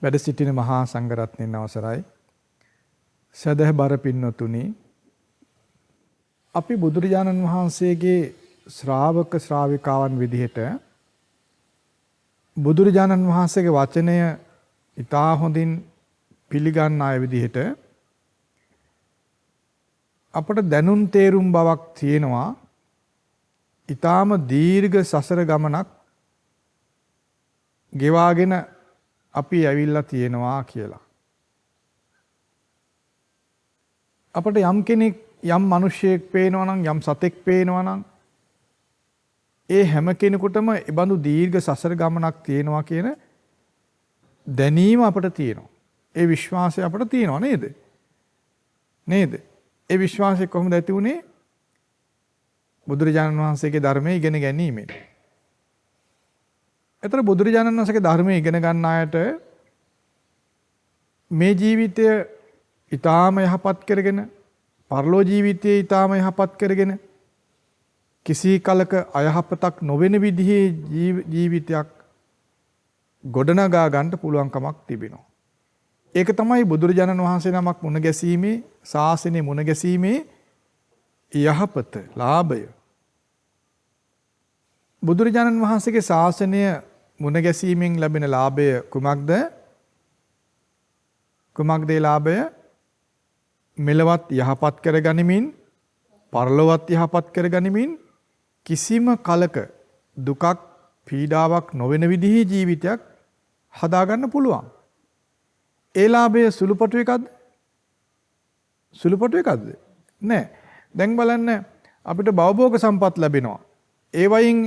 වැඩ සිටින මහා සංඝරත්නයන් අවසරයි. සදහබර පින්නතුනි, අපි බුදුරජාණන් වහන්සේගේ ශ්‍රාවක ශ්‍රාවිකාවන් විදිහට බුදුරජාණන් වහන්සේගේ වචනය ඉතා හොඳින් පිළිගන්න අය විදිහට අපට දැනුම් තේරුම් බවක් තියෙනවා. ඊටාම දීර්ඝ සසර ගමනක් ගෙවාගෙන අපි ඇවිල්ලා තියෙනවා කියලා. අපට යම් කෙනෙක් යම් මිනිසෙක් පේනවා නම් යම් සතෙක් පේනවා නම් ඒ හැම කෙනෙකුටම ඒ බඳු දීර්ඝ සසර ගමනක් තියෙනවා කියන දැනීම අපට තියෙනවා. ඒ විශ්වාසය අපට තියෙනවා නේද? නේද? ඒ විශ්වාසය කොහොමද ඇති වුනේ? බුදුරජාණන් වහන්සේගේ ධර්මයේ ඉගෙන ගැනීමෙන්. ඒතර බුදුරජාණන් වහන්සේගේ ධර්මයේ ඉගෙන ගන්න අයට මේ ජීවිතය ඊටාම යහපත් කරගෙන, පරලෝ ජීවිතය ඊටාම යහපත් කරගෙන, කිසි කලක අයහපතක් නොවන විදිහේ ජීවිතයක් ගොඩනගා ගන්න පුළුවන්කමක් තිබෙනවා. ඒක තමයි බුදුරජාණන් වහන්සේ නමක් මුණ ගැසීමේ, ශාසනය මුණ ගැසීමේ යහපත, ලාභය. බුදුරජාණන් වහන්සේගේ ශාසනය මුණ ගැසීමෙන් ලැබෙන ලාභය කුමක්ද? කුමක්ද ඒ ලාභය? මෙලවත් යහපත් කරගනිමින්, පරලොවත් යහපත් කරගනිමින්, කිසිම කලක දුකක්, පීඩාවක් නොවන විදිහේ ජීවිතයක් හදාගන්න පුළුවන්. ඒ ලාභය සුළුපටු එකක්ද? සුළුපටු එකක්ද? නෑ. දැන් බලන්න, අපිට භවභෝග සම්පත් ලැබෙනවා. ඒ වයින්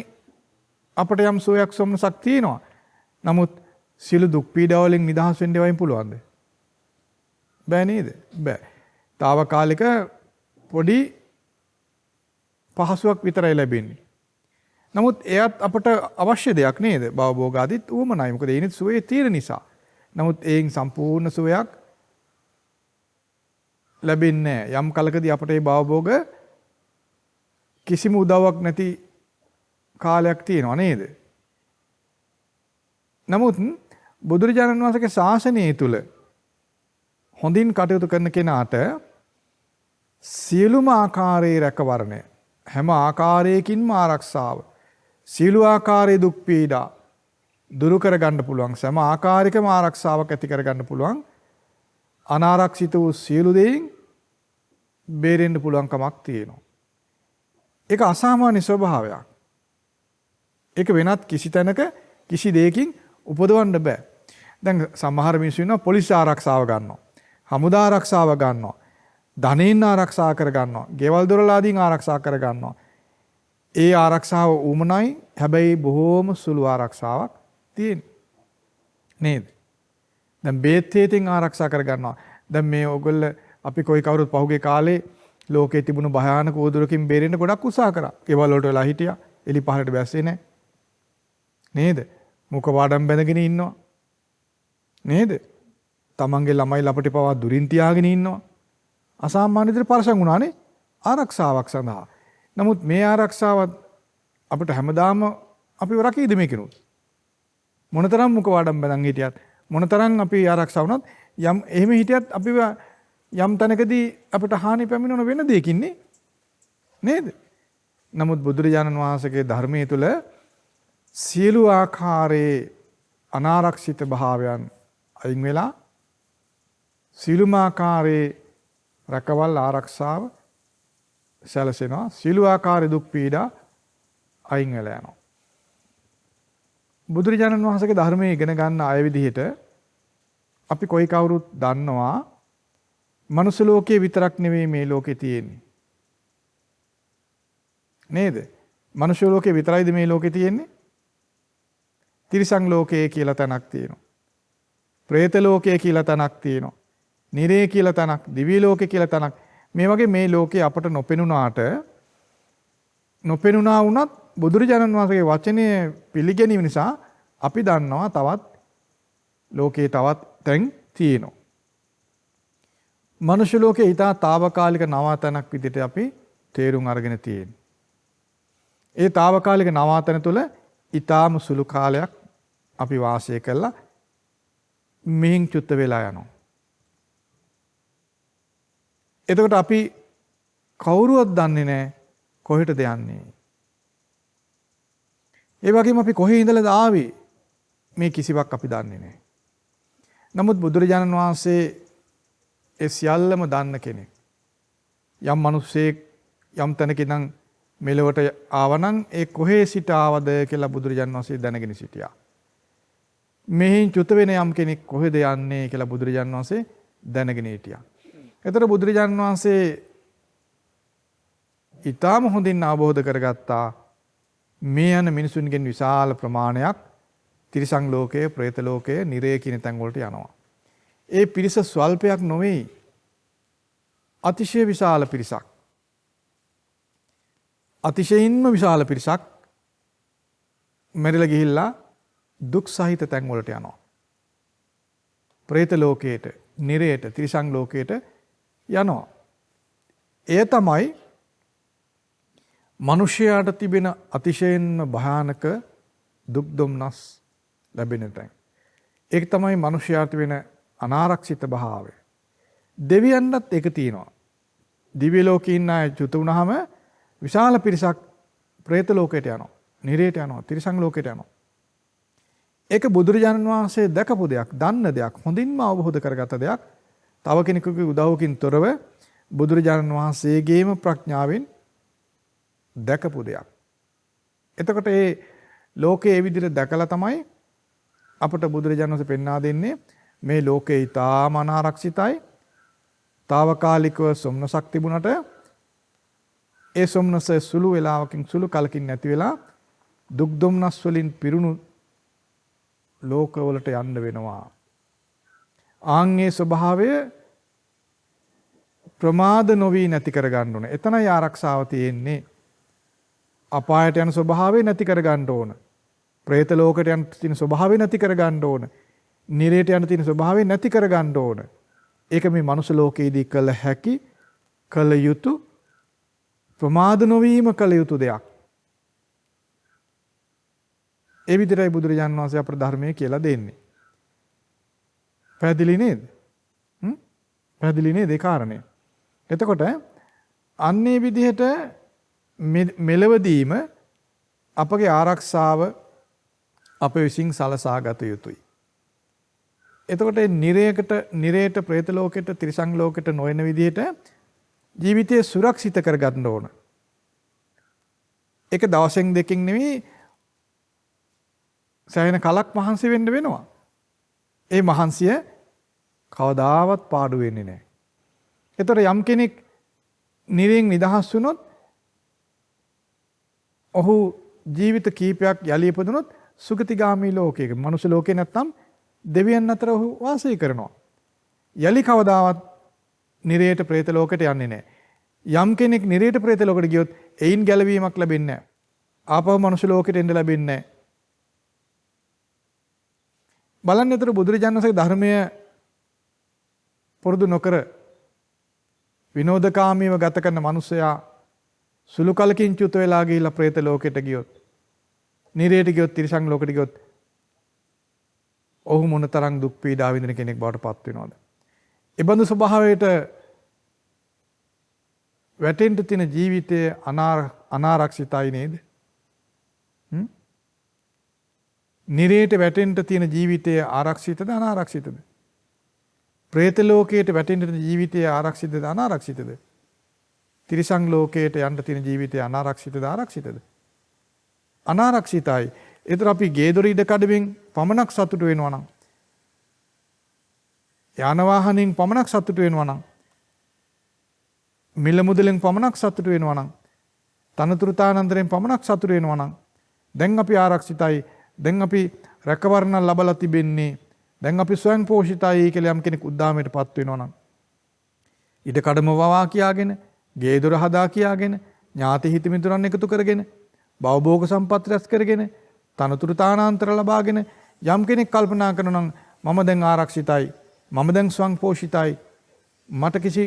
අපට යම් සෝයක් සොම්නසක් තියෙනවා. නමුත් සියලු දුක් පීඩා වලින් නිදහස් වෙන්න වයින් පුළුවන්ද? බෑ නේද? බෑ. తాවකාලික පොඩි පහසුවක් විතරයි ලැබෙන්නේ. නමුත් එයත් අපට අවශ්‍ය දෙයක් නේද? භවභෝග ආදිත් උවමනයි. මොකද ඒනිත් සුවේ තියෙන නිසා. නමුත් ඒන් සම්පූර්ණ සුවයක් ලැබෙන්නේ නැහැ. යම් කලකදී අපට මේ භවභෝග කිසිම උදව්වක් නැති කාලයක් තියෙනවා නේද? නමුත් බුදුරජාණන් වහන්සේගේ ශාසනය තුල හොඳින් කටයුතු කරන කෙනාට සියලුම ආකාරයේ රැකවරණය, හැම ආකාරයකින්ම ආරක්ෂාව, සියලු ආකාරයේ දුක් පීඩා දුරු කර ගන්න පුළුවන්, සෑම ආකාරයකම ආරක්ෂාවක් ඇති කර ගන්න පුළුවන්, අනාරක්ෂිත වූ සියලු දේයින් බේරෙන්න පුළුවන් කමක් තියෙනවා. ඒක අසාමාන්‍ය ස්වභාවයක්. ඒක වෙනත් කිසි තැනක කිසි දෙයකින් උපදවන්න බෑ. දැන් සමහර මිනිස්සු ඉන්නවා පොලිස් ආරක්ෂාව ගන්නවා, හමුදා ආරක්ෂාව ගන්නවා, ධනෙන් ආරක්ෂා කර ගන්නවා, ගෙවල් දොරල ආදීන් ආරක්ෂා කර ගන්නවා. ඒ ආරක්ෂාව උමනයි, හැබැයි බොහෝම සුළු ආරක්ෂාවක් තියෙන නේද? දැන් බේත් හේතෙන් ආරක්ෂා කර ගන්නවා. දැන් මේ ඔයගොල්ල අපි කොයි කවුරුත් පහුගිය කාලේ ලෝකේ තිබුණු භයානක උවදුරකින් බේරෙන්න ගොඩක් උත්සාහ කරා. ගෙවල් වලට වෙලා හිටියා. එලි පහලට බැස්සේ නැහැ. නේද? මුඛ වාඩම් බැඳගෙන ඉන්නවා. නේද? තමන්ගේ ළමයි ලපටි පවා දුරින් තියාගෙන ඉන්නවා. අසාමාන්‍ය විදිහට පරසම් වුණානේ ආරක්ෂාවක් සඳහා. නමුත් මේ ආරක්ෂාව අපිට හැමදාම අපිව රකීද මේකිනුත්? මොනතරම් මුඛ වාඩම් බැඳන් හිටියත්, මොනතරම් අපි ආරක්ෂා වුණත්, යම් එහෙම හිටියත් අපිව යම් තැනකදී අපිට හානි පැමිණෙන වෙන දෙයකින්නේ නේද? නමුත් බුදුරජාණන් වහන්සේගේ ධර්මයේ තුල සියලු ආකාරයේ අනාරක්ෂිත භාවයන් අයින් වෙලා, සියලුම ආකාරයේ රැකවල් ආරක්ෂාව සැලසෙනවා. සියලු ආකාරයේ දුක් පීඩා අයින් වෙලා යනවා. බුදුරජාණන් වහන්සේගේ ධර්මයේ ඉගෙන ගන්න අය විදිහට අපි කොයි කවුරුත් දන්නවා, මනුස්ස ලෝකයේ විතරක් නෙවෙයි මේ ලෝකේ තියෙන්නේ. නේද? මනුෂ්‍ය ලෝකේ විතරයිද මේ ලෝකේ තියෙන්නේ? තිරිසන් ලෝකයේ කියලා තැනක් තියෙනවා. പ്രേත ලෝකයේ කියලා තැනක් තියෙනවා. නිරේ කියලා තැනක්, දිවි ලෝකේ කියලා තැනක්. මේ වගේ මේ ලෝකේ අපට නොපෙනුණා වුණත් බුදුරජාණන් වහන්සේගේ වචනය පිළිගැනීම නිසා අපි දන්නවා තවත් ලෝකේ තවත් තැන් තියෙනවා. මනුෂ්‍ය ලෝකේ ඊටා తాවකාලික නවාතනක් විදිහට අපි තේරුම් අරගෙන තියෙනවා. ඒ తాවකාලික නවාතන තුළ ඊටාම සුළු කාලයක් අපි වාසය කළා මෙහින් චුත්ත වෙලා යනවා. එතකොට අපි කවුරුවත් දන්නේ නැහැ කොහෙටද යන්නේ. ඒ වගේම අපි කොහේ ඉඳලාද ආවේ මේ කිසිවක් අපි දන්නේ නැහැ. නමුත් බුදුරජාණන් වහන්සේ ඒ සියල්ලම දන්න කෙනෙක්. යම් මිනිස්සෙක් යම් තැනක ඉඳන් මෙලොවට ආවනම් ඒ කොහේ සිට ආවද කියලා බුදුරජාණන් වහන්සේ දැනගෙන සිටියා. මෙහින් චුත වෙන යම් කෙනෙක් කොහෙද යන්නේ කියලා බුදුරජාණන් වහන්සේ දැනගෙන හිටියා. එතකොට බුදුරජාණන් වහන්සේ ඊටාම හොඳින් අවබෝධ කරගත්තා මේ යන මිනිසුන්ගෙන් විශාල ප්‍රමාණයක් තිරිසන් ලෝකයේ, പ്രേත ලෝකයේ, නිරය කියන තැන් වලට යනවා. ඒ පිරිස ස්වල්පයක් නොවේ. අතිශය විශාල පිරිසක්. අතිශයින්ම විශාල පිරිසක් මෙරිලා ගිහිල්ලා දුක් සහිත තැන් වලට යනවා. പ്രേත ලෝකයට, නිරයට, තිරිසන් ලෝකයට යනවා. එය තමයි මිනිසයාට තිබෙන අතිශයින්ම භයානක දුක් දුම්නස් ලැබෙන තැන්. ඒක තමයි මිනිසයාට වෙන අනාරක්ෂිත භාවය. දෙවියන්ටත් ඒක තියෙනවා. දිව්‍ය ලෝකේ ඉන්න අය චුත වුණාම විශාල පිරිසක් പ്രേත ලෝකයට යනවා, නිරයට යනවා, තිරිසන් ලෝකයට යනවා. ඒක බුදුරජාණන් වහන්සේ දැකපු දෙයක්, දන්න දෙයක්, හොඳින්ම අවබෝධ කරගත දෙයක්. තව කෙනෙකුගේ උදව්වකින් තොරව බුදුරජාණන් වහන්සේගේම ප්‍රඥාවෙන් දැකපු දෙයක්. එතකොට මේ ලෝකයේ ඒ විදිහට දැකලා තමයි අපට බුදුරජාණන් වහන්සේ පෙන්වා දෙන්නේ මේ ලෝකේ ඊටාම අනාරක්ෂිතයි. తాවකාලිකව සොම්නසක් තිබුණට ඒ සොම්නස සුළු වේලාවකින්, සුළු කලකින් නැති වෙලා දුක් දුම්නස් වලින් පිරුණු ලෝකවලට යන්න වෙනවා. ආන්ගේ ස්වභාවය ප්‍රමාද නොවි නැති කර ගන්න ඕන. එතනයි ආරක්ෂාව තියෙන්නේ. අපායට යන ස්වභාවය නැති කර ගන්න ඕන. പ്രേත ලෝකයට යන තියෙන ස්වභාවය නැති කර ගන්න ඕන. නිරයට යන තියෙන ස්වභාවය නැති කර ගන්න ඕන. ඒක මේ මනුස්ස ලෝකයේදී කළ හැකි, කළ යුතු, ප්‍රමාද නොවීම කළ යුතු දෙයක්. ඒ විදිහටයි බුදුරජාණන් වහන්සේ අපට ධර්මයේ කියලා දෙන්නේ. පැහැදිලි නේද? පැහැදිලි නේද ඒ කාරණේ? එතකොට අන්නේ විදිහට මෙලවදීම අපගේ ආරක්ෂාව අප විසින් සලසා ගත යුතුයි. එතකොට නිරයට, പ്രേත ලෝකෙට, තිරිසන් ලෝකෙට නොයන විදිහට ජීවිතය සුරක්ෂිත කරගන්න ඕන. ඒක දවසෙන් දෙකකින් නෙවෙයි, සෑහෙන කලක් මහන්සි වෙන්න වෙනවා. ඒ මහන්සිය කවදාවත් පාඩු වෙන්නේ නැහැ. එතකොට යම් කෙනෙක් නිරයෙන් නිදහස් වුණොත් ඔහු ජීවිත කීපයක් යලි ඉපදුනොත් සුගතිගාමී ලෝකයක, මනුෂ්‍ය ලෝකේ නැත්තම් දෙවියන් අතර ඔහු වාසය කරනවා. යලි කවදාවත් නිරයට, പ്രേත ලෝකයට යන්නේ නැහැ. යම් කෙනෙක් නිරයට, പ്രേත ලෝකයට ගියොත් එයින් ගැලවීමක් ලැබෙන්නේ නැහැ. ආපහු මනුෂ්‍ය ලෝකයට එන්න ලැබෙන්නේ නැහැ. බලන්න ඒතර බුදුරජාණන් වහන්සේගේ ධර්මය පුරුදු නොකර විනෝදකාමීව ගත කරන මිනිසයා සුළු කලකින් චුත වෙලා ගිහිල්ලා പ്രേත ලෝකයට ගියොත්, නිරයට ගියොත්, තිරිසන් ලෝකයට ගියොත් ඔහු මොනතරම් දුක් පීඩා විඳින කෙනෙක් බවට පත් වෙනවද? ඒ බඳු ස්වභාවයට වැටෙන්න තියෙන ජීවිතය අනාරක්ෂිතයි නේද? නිරයට වැටෙන්න තියෙන ජීවිතය ආරක්ෂිතද, අනාරක්ෂිතද? പ്രേත ලෝකයට වැටෙන්න තියෙන ජීවිතය ආරක්ෂිතද, අනාරක්ෂිතද? තිරිසන් ලෝකයට යන්න තියෙන ජීවිතය අනාරක්ෂිතද, ආරක්ෂිතද? අනාරක්ෂිතයි. ඒතර අපි ගේදොර ඉඩ කඩමින් පමණක් සතුටු වෙනවා නම්, යාන වාහනෙන් පමණක් සතුටු වෙනවා නම්, මිල මුදලෙන් පමණක් සතුටු වෙනවා නම්, තනතුරු තානන්තරෙන් පමණක් සතුටු වෙනවා නම්, දැන් අපි ආරක්ෂිතයි, දැන් අපි රැකවරණ ලබලා තිබෙන්නේ, දැන් අපි ස්වයං පෝෂිතයි කියලා යම් කෙනෙක් උද්දාමයටපත් වෙනවා නම්, ඉඩ කඩම වවා කියාගෙන, ගේ දොර හදා කියාගෙන, ඥාති හිත මිතුරන් එකතු කරගෙන, භවභෝග සම්පත් රැස් කරගෙන, තනතුරු තානාන්තර ලබාගෙන යම් කෙනෙක් කල්පනා කරනවා නම් මම දැන් ආරක්ෂිතයි, මම දැන් ස්වයං පෝෂිතයි, මට කිසි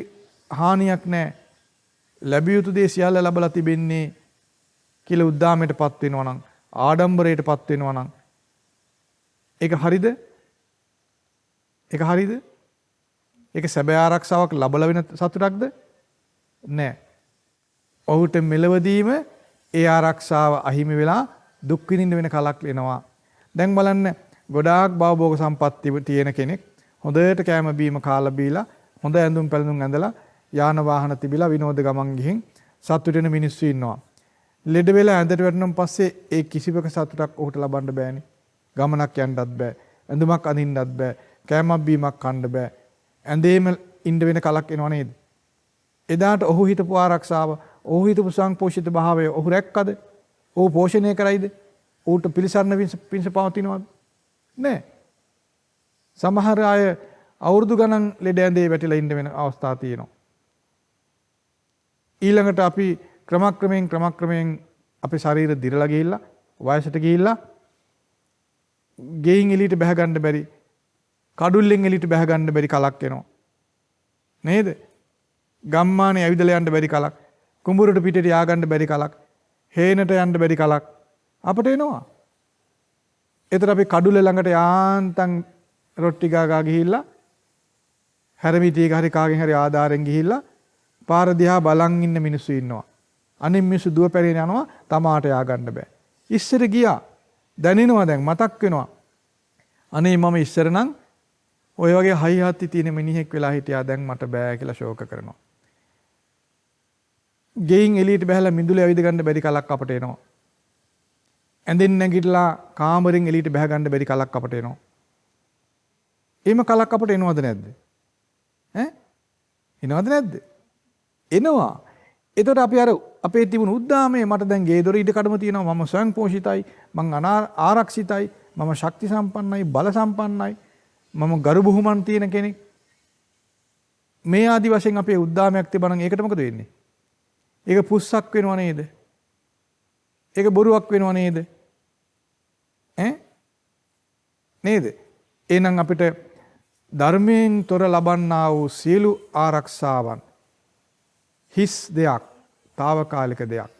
හානියක් නැහැ, ලැබිය යුතු දේ සියල්ල ලැබලා තිබෙන්නේ කියලා උද්දාමයටපත් වෙනවා නම්, ආඩම්බරයටපත් වෙනවා නම්, ඒක හරිද? ඒක හරියද? ඒක සැබෑ ආරක්ෂාවක් ලැබලා වෙන සතුටක්ද? නෑ. ඔහුට මෙලවදීම ඒ ආරක්ෂාව අහිමි වෙලා දුක් විඳින්න වෙන කලක් වෙනවා. දැන් බලන්න ගොඩාක් භවභෝග සම්පatti තියෙන කෙනෙක් හොඳට කෑම බීම කාලා බීලා හොඳ ඇඳුම් පැළඳුම් ඇඳලා යාන වාහන තිබිලා විනෝද ගමන් ගිහින් සතුට වෙන මිනිස්සු ඉන්නවා. ලෙඩ වෙලා ඇඳට වැටුණාන් පස්සේ ඒ කිසිවක සතුටක් ඔහුට ලබන්න බෑනේ. ගමනක් යන්නත් බෑ. ඇඳුමක් අඳින්නත් බෑ. කෑමක් බීමක් කන්න බෑ. ඇඳේම ඉන්න වෙන කලක් එනවා නේද? එදාට ඔහු හිතපු ආරක්ෂාව, ඔහු හිතපු සංපෝෂිත භාවය ඔහු රැක්කද? ඔහු පෝෂණය කරයිද? ඌට පිළිසරණ පිණිස පවතිනවද? නෑ. සමහර අය අවුරුදු ගණන් ලෙඩ ඇඳේ වැටිලා ඉන්න වෙන අවස්ථා තියෙනවා. ඊළඟට අපි ක්‍රමක්‍රමයෙන් අපේ ශරීර දිරලා ගිහිල්ලා වයසට ගිහිල්ලා ගෙයින් එළියට බැහැ ගන්න බැරි, කඩුල්ලෙන් එළියට බැහැ ගන්න බැරි කලක් එනවා. නේද? ගම්මානේ ඇවිදලා යන්න බැරි කලක්, කුඹුරට පිටට යා ගන්න බැරි කලක්, හේනට යන්න බැරි කලක් අපට එනවා. ඒතර අපි කඩුල්ල ළඟට යාන්තම් රොට්ටි ගාගා ගිහිල්ලා හැරමිටියක හරි කාගෙන් හරි ආධාරෙන් ගිහිල්ලා පාර දිහා බලන් ඉන්න මිනිස්සු ඉන්නවා. අනිත් මිනිස්සු දුව පැරිණ යනවා, තමාට යා ගන්න බෑ. ඉස්සර ගියා. දැනෙනවා දැන් මතක් වෙනවා. අනේ මම ඉස්සර නම් ඔය වගේ හයි හත්ති තියෙන මිනිහෙක් වෙලා හිටියා, දැන් මට බෑ කියලා ශෝක කරනවා. ගෙයින් එළියට බහැලා මිදුලේ ඇවිද ගන්න බැරි කලක් අපට එනවා. ඇඳෙන් නැගිටලා කාමරෙන් එළියට බැහැ ගන්න බැරි කලක් අපට එනවා. එහෙම කලක් අපට එනවද නැද්ද? එනවද නැද්ද? එනවා. එතකොට අපි අර අපේ තිබුණු උද්දාමයේ මට දැන් ගේ දොර ඉඩ කඩම තියෙනවා, මම ස්වයං පෝෂිතයි, මං ආරක්ෂිතයි, මම ශක්ති සම්පන්නයි, බල සම්පන්නයි, මම ගරු බුහුමන් තියෙන කෙනෙක්. මේ ආදි වශයෙන් අපේ උද්දාමයක් තිබුණා නම් ඒකට මොකද වෙන්නේ? ඒක පුස්සක් වෙනව නේද? ඒක බොරුවක් වෙනව නේද? නේද? එහෙනම් අපිට ධර්මයෙන් තොර ලබන්නා වූ සියලු ආරක්ෂාවන් හිස් දෙයක්, తాවකාලික දෙයක්.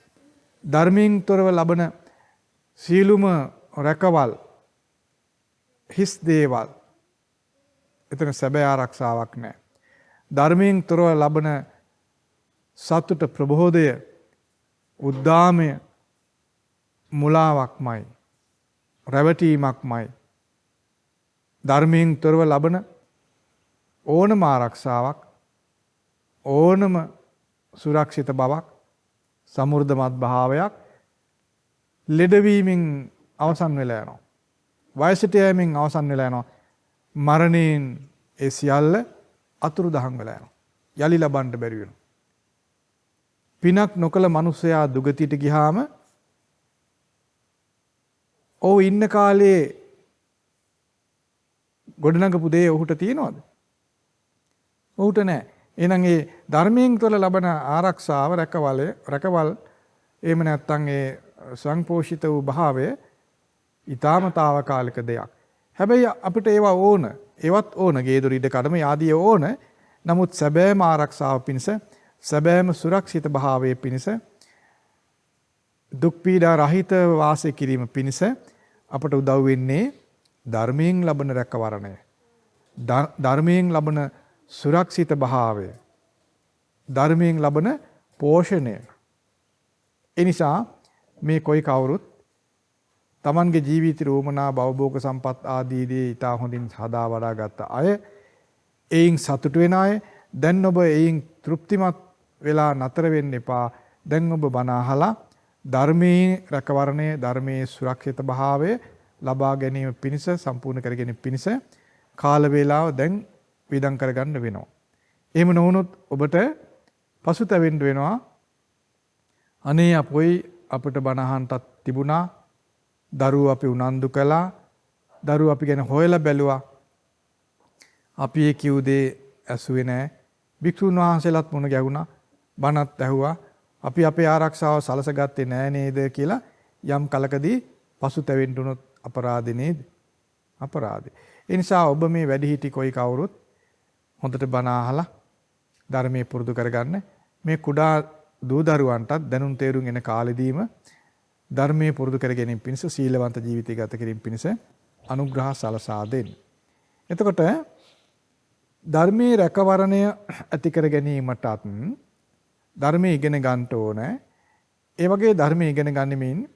ධර්මයෙන් තොරව ලබන සියලුම රැකවල් හිස් දේවල්. එතන සැබෑ ආරක්ෂාවක් නැහැ. ධර්මයෙන් තොරව ලබන සතුට, ප්‍රබෝධය, උද්දාමය මුලාවක්මයි, රැවටීමක්මයි. ධර්මයෙන් තොරව ලබන ඕනම ආරක්ෂාවක්, ඕනම සුරක්ෂිත බවක්, සමෘද්ධමත් භාවයක් ලෙඩවීමෙන් අවසන් වෙලා යනවා. වයසට යෑමෙන් අවසන් වෙලා යනවා. මරණයෙන් ඒ සියල්ල අතුරුදහන් වෙලා යනවා. යලි ලබන්න බැරි වෙනවා. පිනක් නොකල මිනිසයා දුගතියට ගියාම ඔව් ඉන්න කාලේ ගොඩනගපු දේ ඔහුට තියෙනවද? ඔහුට නැහැ. එහෙනම් ඒ ධර්මයෙන් තුළ ලබන ආරක්ෂාව, රැකවල් එහෙම නැත්නම් ඒ සංපෝෂිත වූ භාවය ඊටාම తాවකාලික දෙයක්. හැබැයි අපිට ඒවා ඕන. ඒවත් ඕන. ගේදොර ඉඩ කඩම ආදී ඕන. නමුත් සැබෑම ආරක්ෂාව පිණිස, සැබෑම සුරක්ෂිත භාවයේ පිණිස, දුක් පීඩා රහිත වාසය කිරීම පිණිස අපට උදව් වෙන්නේ ධර්මයෙන් ලබන රැකවරණය. ධර්මයෙන් ලබන සුරක්ෂිත භාවය. ධර්මයෙන් ලබන පෝෂණය. ඒ නිසා මේ කොයි කවුරුත් තමන්ගේ ජීවිත රෝමනා භවභෝග සම්පත් ආදී දේ ඊට හොඳින් හදා වඩා ගත්ත අය, එයින් සතුට වෙන අය, දැන් ඔබ එයින් තෘප්තිමත් වෙලා නතර වෙන්න එපා. දැන් ඔබ බණ අහලා ධර්මයේ රැකවරණය, ධර්මයේ සුරක්ෂිත භාවය ලබා ගැනීම පිණිස, සම්පූර්ණ කර ගැනීම පිණිස කාල වේලාව දැන් වියදම් කරගන්න වෙනවා. එහෙම නොවුනොත් ඔබට පසුතැවෙන්න වෙනවා. අනේ අපොයි අපිට බණ අහන්නත් තිබුණා, දරුවෝ අපි උනන්දු කළා, දරුවෝ අපි ගැන හොයලා බැලුවා, අපි ඒ කිව් දේ ඇසුවේ නැහැ, භික්ෂුන් වහන්සේලාත් මුණ ගැහුණා, බණත් ඇහුවා, අපි අපේ ආරක්ෂාව සලසගත්තේ නැහැ නේද කියලා යම් කලකදී පසුතැවෙන්න උනොත් අපරාධේ නේද? අපරාධේ. ඒ නිසා ඔබ මේ වැඩිහිටි කොයි කවුරුත් හොඳට බණ අහලා ධර්මයේ පුරුදු කරගන්න. මේ කුඩා දූ දරුවන්ටත් දැනුම් තේරුම් එන කාලෙදීම ධර්මයේ පුරුදු කර ගැනීම පිණිස, සීලවන්ත ජීවිතය ගත කිරීම පිණිස අනුග්‍රහ සලසා දෙන්න. එතකොට ධර්මයේ රැකවරණය ඇති කර ගැනීමටත් ධර්මයේ ඉගෙන ගන්න ඕනේ. ඒ වගේ ධර්මයේ ඉගෙන ගනිමින්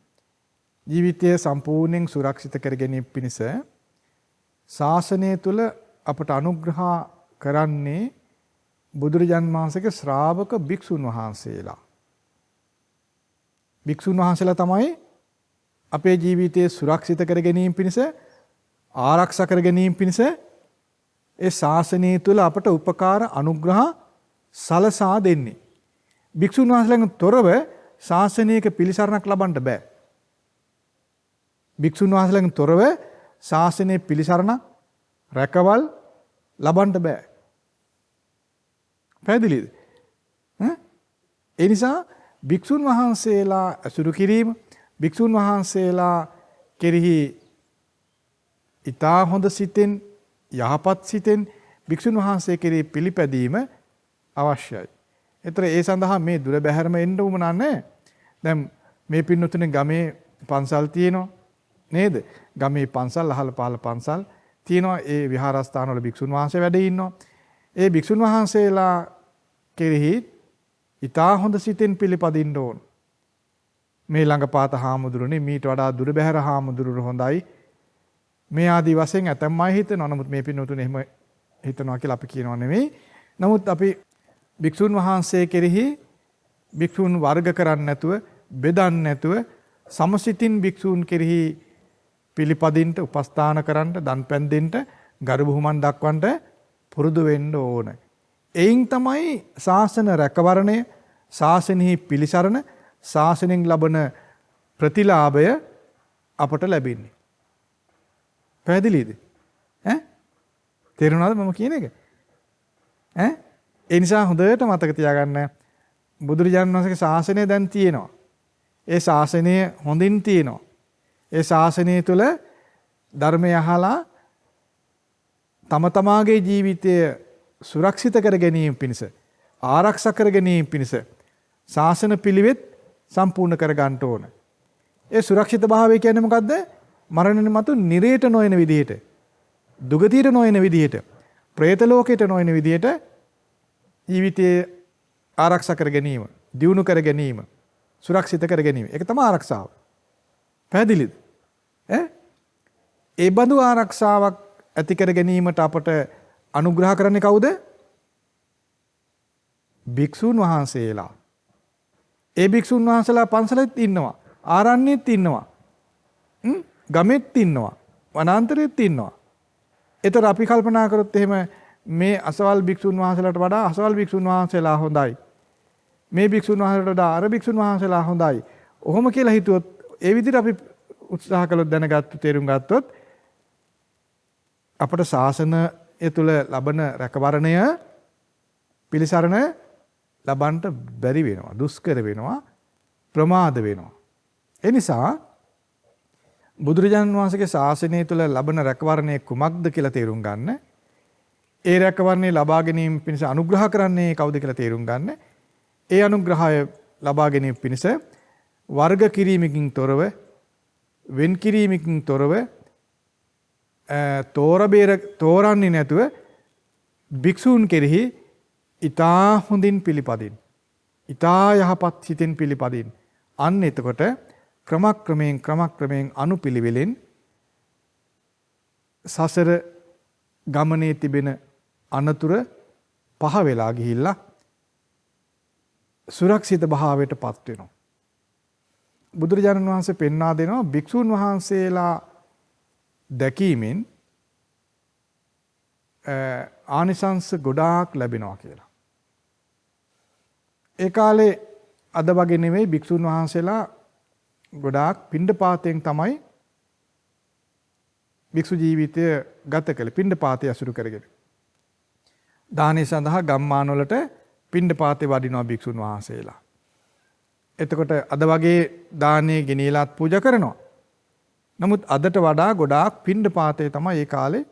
ජීවිතය සම්පූර්ණයෙන් සුරක්ෂිත කර ගැනීම පිණිස ශාසනය තුල අපට අනුග්‍රහ කරන්නේ බුදුරජාන් වහන්සේගේ ශ්‍රාවක භික්ෂුන් වහන්සේලා. භික්ෂුන් වහන්සේලා තමයි අපේ ජීවිතය සුරක්ෂිත කර ගැනීම පිණිස ආරක්ෂා කර ගැනීම පිණිස ඒ ශාසනය තුල අපට උපකාර අනුග්‍රහ සලසා දෙන්නේ. භික්ෂුන් වහන්සේලාගෙන් තොරව ශාසනයක පිළිසරණක් ලබන්න බෑ. භික්ෂුන් වහන්සේලාගෙන් තොරව ශාසනයේ පිළිසරණ රැකවල් ලබන්න බෑ. පැහැදිලිද? ඒ නිසා භික්ෂුන් වහන්සේලා අසුරු කිරීම භික්ෂුන් වහන්සේලා කෙරෙහි ඊතා හොඳ සිතෙන් යහපත් සිතෙන් භික්ෂුන් වහන්සේ කෙරෙහි පිළිපැදීම අවශ්‍යයි. ඒතර ඒ සඳහා මේ දුර බැහැරම එන්න උවමනා නැහැ. දැන් මේ පින්නතුනේ ගමේ පන්සල් තියෙනවා නේද? ගමේ පන්සල් අහල පහල පන්සල් තියෙනවා. ඒ විහාරස්ථානවල භික්ෂුන් වහන්සේ වැඩ ඉන්නවා. ඒ භික්ෂුන් වහන්සේලා කෙරෙහි ඊතා හොඳ සිතෙන් පිළිපදින්න ඕන. මේ ළඟපාත හාමුදුරනේ මීට වඩා දුර බැහැර හාමුදුරුවෝ හොඳයි. මේ ආදි වශයෙන් ඇතැම් අය හිතනවා. නමුත් මේ පින්නතුනේ එහෙම හිතනවා කියලා අපි කියනවා නෙමෙයි. නමුත් අපි භික්ෂුන් වහන්සේ කෙරෙහි භික්ෂුන් වර්ග කරන්නේ නැතුව බෙදන්නේ නැතුව සමසිතින් භික්ෂුන් කෙරෙහි පිළිපදින්න උපස්ථාන කරන්න දන් පැන් දෙන්න ගරු බුහුමන් දක්වන්න පුරුදු වෙන්න ඕන. එයින් තමයි ශාසන රැකවරණය ශාසනෙහි පිළිසරණ ශාසනයෙන් ලබන ප්‍රතිලාභය අපට ලැබෙන්නේ. පැහැදිලිද? තේරුණාද මම කියන එක? ඒ නිසා හොඳට මතක තියාගන්න බුදුරජාණන් වහන්සේගේ ශාසනය දැන් තියෙනවා. ඒ ශාසනය හොඳින් තියෙනවා. ඒ ශාසනය තුළ ධර්මය අහලා තම තමාගේ ජීවිතය සුරක්ෂිත කර ගැනීම පිණිස ආරක්ෂා කර ගැනීම පිණිස ශාසන පිළිවෙත් සම්පූර්ණ කර ගන්න ඕන. ඒ සුරක්ෂිත භාවය කියන්නේ මොකද්ද? මරණින් මතු නිරේට නොයන විදිහට, දුගතියට නොයන විදිහට, പ്രേත ලෝකයට නොයන විදිහට ජීවිතය ආරක්ෂා කර ගැනීම, දියුණු කර ගැනීම, සුරක්ෂිත කර ගැනීම. ඒක තමයි ආරක්ෂාව. පැහැදිලිද? ඒ බඳු ආරක්ෂාවක් ඇති කර ගැනීමට අපට අනුග්‍රහ කරන්නේ කවුද? භික්ෂුන් වහන්සේලා. ඒ භික්ෂුන් වහන්සේලා පන්සලෙත් ඉන්නවා, ආරණ්‍යෙත් ඉන්නවා, ගමෙත් ඉන්නවා, වනාන්තරෙත් ඉන්නවා. ඒතර අපි කල්පනා කරොත් එහෙම මේ අසවල් භික්ෂුන් වහන්සේලාට වඩා අසවල් භික්ෂුන් වහන්සේලා හොඳයි. මේ භික්ෂුන් වහන්සේලාට වඩා අර භික්ෂුන් වහන්සේලා හොඳයි. ඔහොම කියලා හිතුවොත් ඒ විදිහට අපි උත්සාහ කළොත් දැනගත්තු තේරුම් ගත්තොත් අපට ශාසනය තුළ ලබන රැකවරණය පිළිසරණ ලබන්න බැරි වෙනවා, දුෂ්කර වෙනවා, ප්‍රමාද වෙනවා. ඒ නිසා බුදුරජාණන් වහන්සේගේ ශාසනය තුළ ලබන රැකවරණය කුමක්ද කියලා තේරුම් ගන්න. ඒ රැකවරණය ලබා ගැනීම පිණිස අනුග්‍රහ කරන්නේ කවුද කියලා තේරුම් ගන්න. ඒ අනුග්‍රහය ලබා ගැනීම පිණිස වර්ග කිරීමකින් තොරව, වෙන් කිරීමකින් තොරව, තෝරන්නේ නැතුව භික්ෂූන් කෙරෙහි ඊතා හොඳින් පිළිපදින්, ඊතා යහපත් සිතින් පිළිපදින්. අන්න එතකොට ක්‍රමක්‍රමයෙන් අනුපිළිවෙලෙන් සසර ගමනේ තිබෙන අනතුර පහ වෙලා ගිහිල්ලා සුරක්ෂිත භාවයට පත් වෙනවා. බුදුරජාණන් වහන්සේ පෙන්වා දෙනවා භික්ෂුන් වහන්සේලා දැකීමෙන් ආනිසංස ගොඩාක් ලැබෙනවා කියලා. ඒ කාලේ අද වගේ නෙවෙයි භික්ෂුන් වහන්සේලා ගොඩාක් පිණ්ඩපාතයෙන් තමයි භික්ෂු ජීවිතය ගත කළේ. පිණ්ඩපාතය අසුරු කරගෙන. දානය සඳහා ගම්මාන වලට පිණ්ඩපාතේ වඩිනවා භික්ෂුන් වහන්සේලා. එතකොට අද වගේ දානේ ගෙනියලාත් පූජා කරනවා. නමුත් අදට වඩා ගොඩාක් පිණ්ඩපාතේ තමයි ඒ කාලේ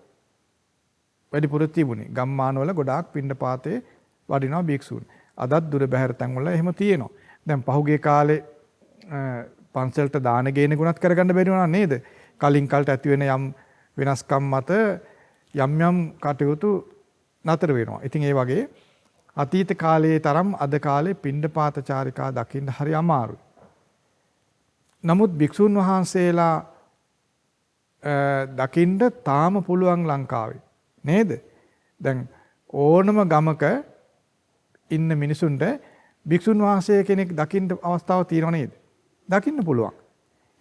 වැඩිපුර තිබුණේ. ගම්මාන වල ගොඩාක් පිණ්ඩපාතේ වඩිනවා භික්ෂුන්. අදත් දුර බැහැර තැන් වල එහෙම තියෙනවා. දැන් පහුගිය කාලේ පන්සලට දාන ගේන ගුණත් කරගන්න බැරි වුණා නේද? කලින් කලට ඇති වෙන යම් වෙනස්කම් මත යම් කටයුතු නතර වෙනවා. ඉතින් ඒ වගේ අතීත කාලයේ තරම් අද කාලේ පිණ්ඩපාත චාරිකා දකින්න හරි අමාරුයි. නමුත් භික්ෂුන් වහන්සේලා දකින්න තාම පුළුවන් ලංකාවේ. නේද? දැන් ඕනම ගමක ඉන්න මිනිසුන්ට භික්ෂුන් වහන්සේ කෙනෙක් දකින්න අවස්ථාවක් තියෙනව නේද? දකින්න පුළුවන්.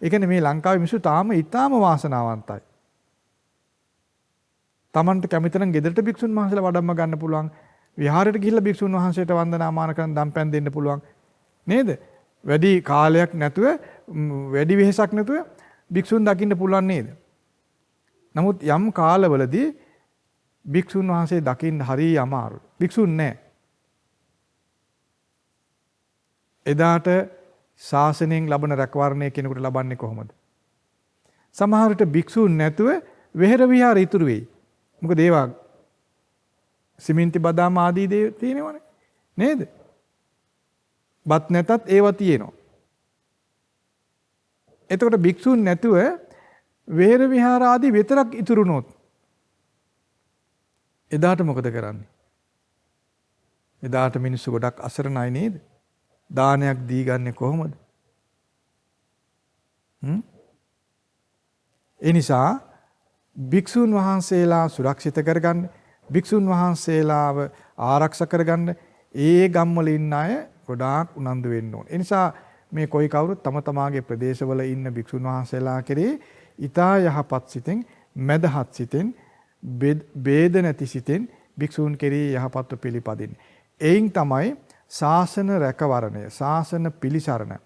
ඒ කියන්නේ මේ ලංකාවේ මිනිස්සු තාම ඊටාම වාසනාවන්තයි. Tamanට කැමති නම් ගෙදරට භික්ෂුන් වහන්සේලා වඩම්ම ගන්න පුළුවන්. විහාරයට ගිහිල්ලා භික්ෂුන් වහන්සේට වන්දනාමාන කරන් දම්පැන් දෙන්න පුළුවන්. නේද? වැඩි කාලයක් නැතුව වැඩි වෙහෙසක් නැතුව භික්ෂුන් දකින්න පුළුවන් නේද? නමුත් යම් කාලවලදී භික්ෂුන් වහන්සේ දකින්න හරිය අමාරුයි. භික්ෂුන් නැහැ. එදාට ශාසනයෙන් ලබන රැකවරණය කෙනෙකුට ලබන්නේ කොහොමද? සමහර විට භික්ෂුන් නැතුව වෙහෙර විහාර ඉතුරු වෙයි. මොකද ඒවා සිමෙන්ති බදාම ආදී දේ තියෙනවනේ. නේද? බත් නැතත් ඒවා තියෙනවා. එතකොට භික්ෂුන් නැතුව වෙහෙර විහාර ආදී විතරක් ඉතුරුනොත් එදාට මොකද කරන්නේ? එදාට මිනිස්සු ගොඩක් අසරණයි නේද? දානයක් දී ගන්නේ කොහොමද? ඒ නිසා භික්ෂුන් වහන්සේලා සුරක්ෂිත කරගන්න, භික්ෂුන් වහන්සේලාව ආරක්ෂා කරගන්න ඒ ගම්වල ඉන්න අය ගොඩාක් උනන්දු වෙන්න ඕනේ. ඒ නිසා මේ කොයි කවුරුත් තම තමාගේ ප්‍රදේශවල ඉන්න භික්ෂුන් වහන්සේලා කෙරේ ඊතා යහපත් සිතෙන්, මදහත් සිතෙන්, බේද නැති සිතෙන් භික්ෂූන් කෙරේ යහපත්ව පිළිපදින්න. එයින් තමයි ශාසන රැකවරණය, ශාසන පිළිසරණ,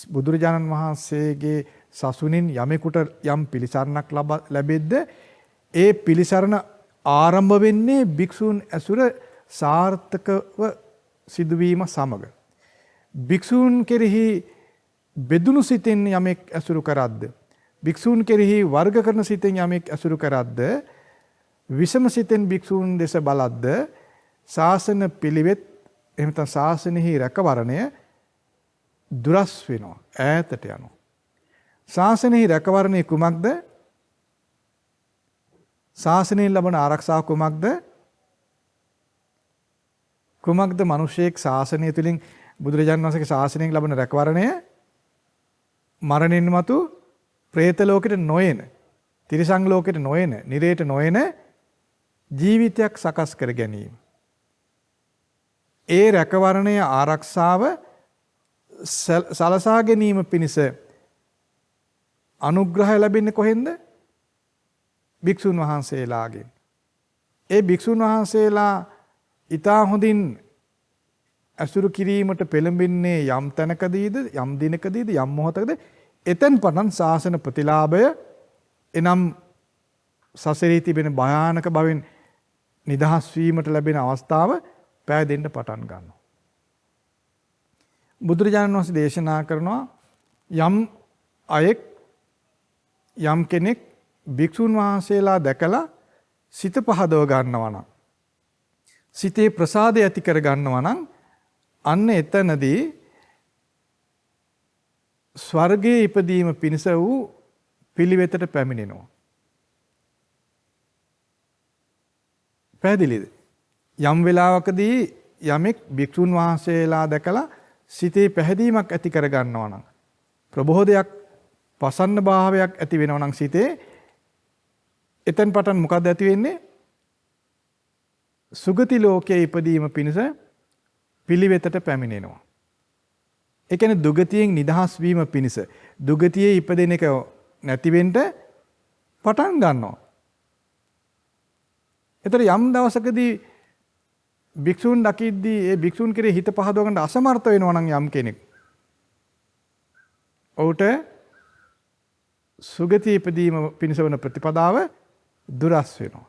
බුදුරජාණන් වහන්සේගේ සසුනින් යමෙකුට යම් පිළිසරණක් ලැබෙද්ද ඒ පිළිසරණ ආරම්භ වෙන්නේ භික්ෂූන් ඇසුර සාර්ථකව සිදුවීම සමග. භික්ෂූන් කෙරෙහි බෙදුණු සිතෙන් යමෙක් ඇසුරු කරද්ද, භික්ෂූන් කෙරෙහි වර්ග කරන සිතෙන් යමෙක් ඇසුරු කරද්ද, විෂම සිතෙන් භික්ෂූන් දෙස බලද්ද ශාසන පිළිවෙත් එහෙම නැත්නම් ශාසනෙහි රැකවරණය දුරස් වෙනවා, ඈතට යනවා. ශාසනෙහි රැකවරණය කුමක්ද? ශාසනයෙන් ලබන ආරක්ෂාව කුමක්ද? කුමක්ද මිනිසෙක් ශාසනය තුළින් බුදුරජාණන් වහන්සේගේ ශාසනයෙන් ලබන රැකවරණය? මරණින් මතු പ്രേත ලෝකෙට නොයන, තිරිසන් ලෝකෙට නොයන, නිරේට නොයන ජීවිතයක් සකස් කර ගැනීම. ඒ රැකවරණය ආරක්ෂාව සලසා ගැනීම පිණිස අනුග්‍රහය ලැබෙන්නේ කොහෙන්ද? භික්ෂුන් වහන්සේලාගෙන්. ඒ භික්ෂුන් වහන්සේලා ඊටා හොඳින් අසුරු කිරීමට පෙළඹෙන්නේ යම් තැනකදීද, යම් දිනකදීද, යම් මොහොතකද. එතෙන් පටන් ශාසන ප්‍රතිලාභය එනම් සසරේ තිබෙන භයානක බවෙන් නිදහස් වීමට ලැබෙන අවස්ථාව පෑදෙන්න පටන් ගන්නවා. බුදුරජාණන් වහන්සේ දේශනා කරනවා යම් අයෙක්, යම් කෙනෙක් භික්ෂුන් වහන්සේලා දැකලා සිත පහදව ගන්නවා නම්, සිතේ ප්‍රසාදය ඇති කර ගන්නවා නම්, අන්න එතනදී ස්වර්ගයේ ඉපදීම පිණිස වූ පිළිවෙතට පැමිණෙනවා. පැහැදිලිද? යම් වෙලාවකදී යමෙක් භික්ෂුන් වහන්සේලා දැකලා සිතේ පැහැදීමක් ඇති කර ගන්නවා නම්, ප්‍රබෝධයක්, පසන්න භාවයක් ඇති වෙනවා නම් සිතේ, එතෙන් පටන් මොකක්ද ඇති වෙන්නේ? සුගති ලෝකයේ ඉපදීම පිණිස පිළිවෙතට පැමිණෙනවා. ඒ කියන්නේ දුගතියෙන් නිදහස් වීම පිණිස, දුගතියේ ඉපදෙන එක නැති වෙන්න පටන් ගන්නවා. ඒතර යම් දවසකදී භික්ෂුන් දකිද්දී ඒ භික්ෂුන් කෙරේ හිත පහදව ගන්න අසමර්ථ වෙනවා නම් යම් කෙනෙක්, ඔහුට සුගතිය ඉපදීම පිණිස වන ප්‍රතිපදාව දුරස් වෙනවා.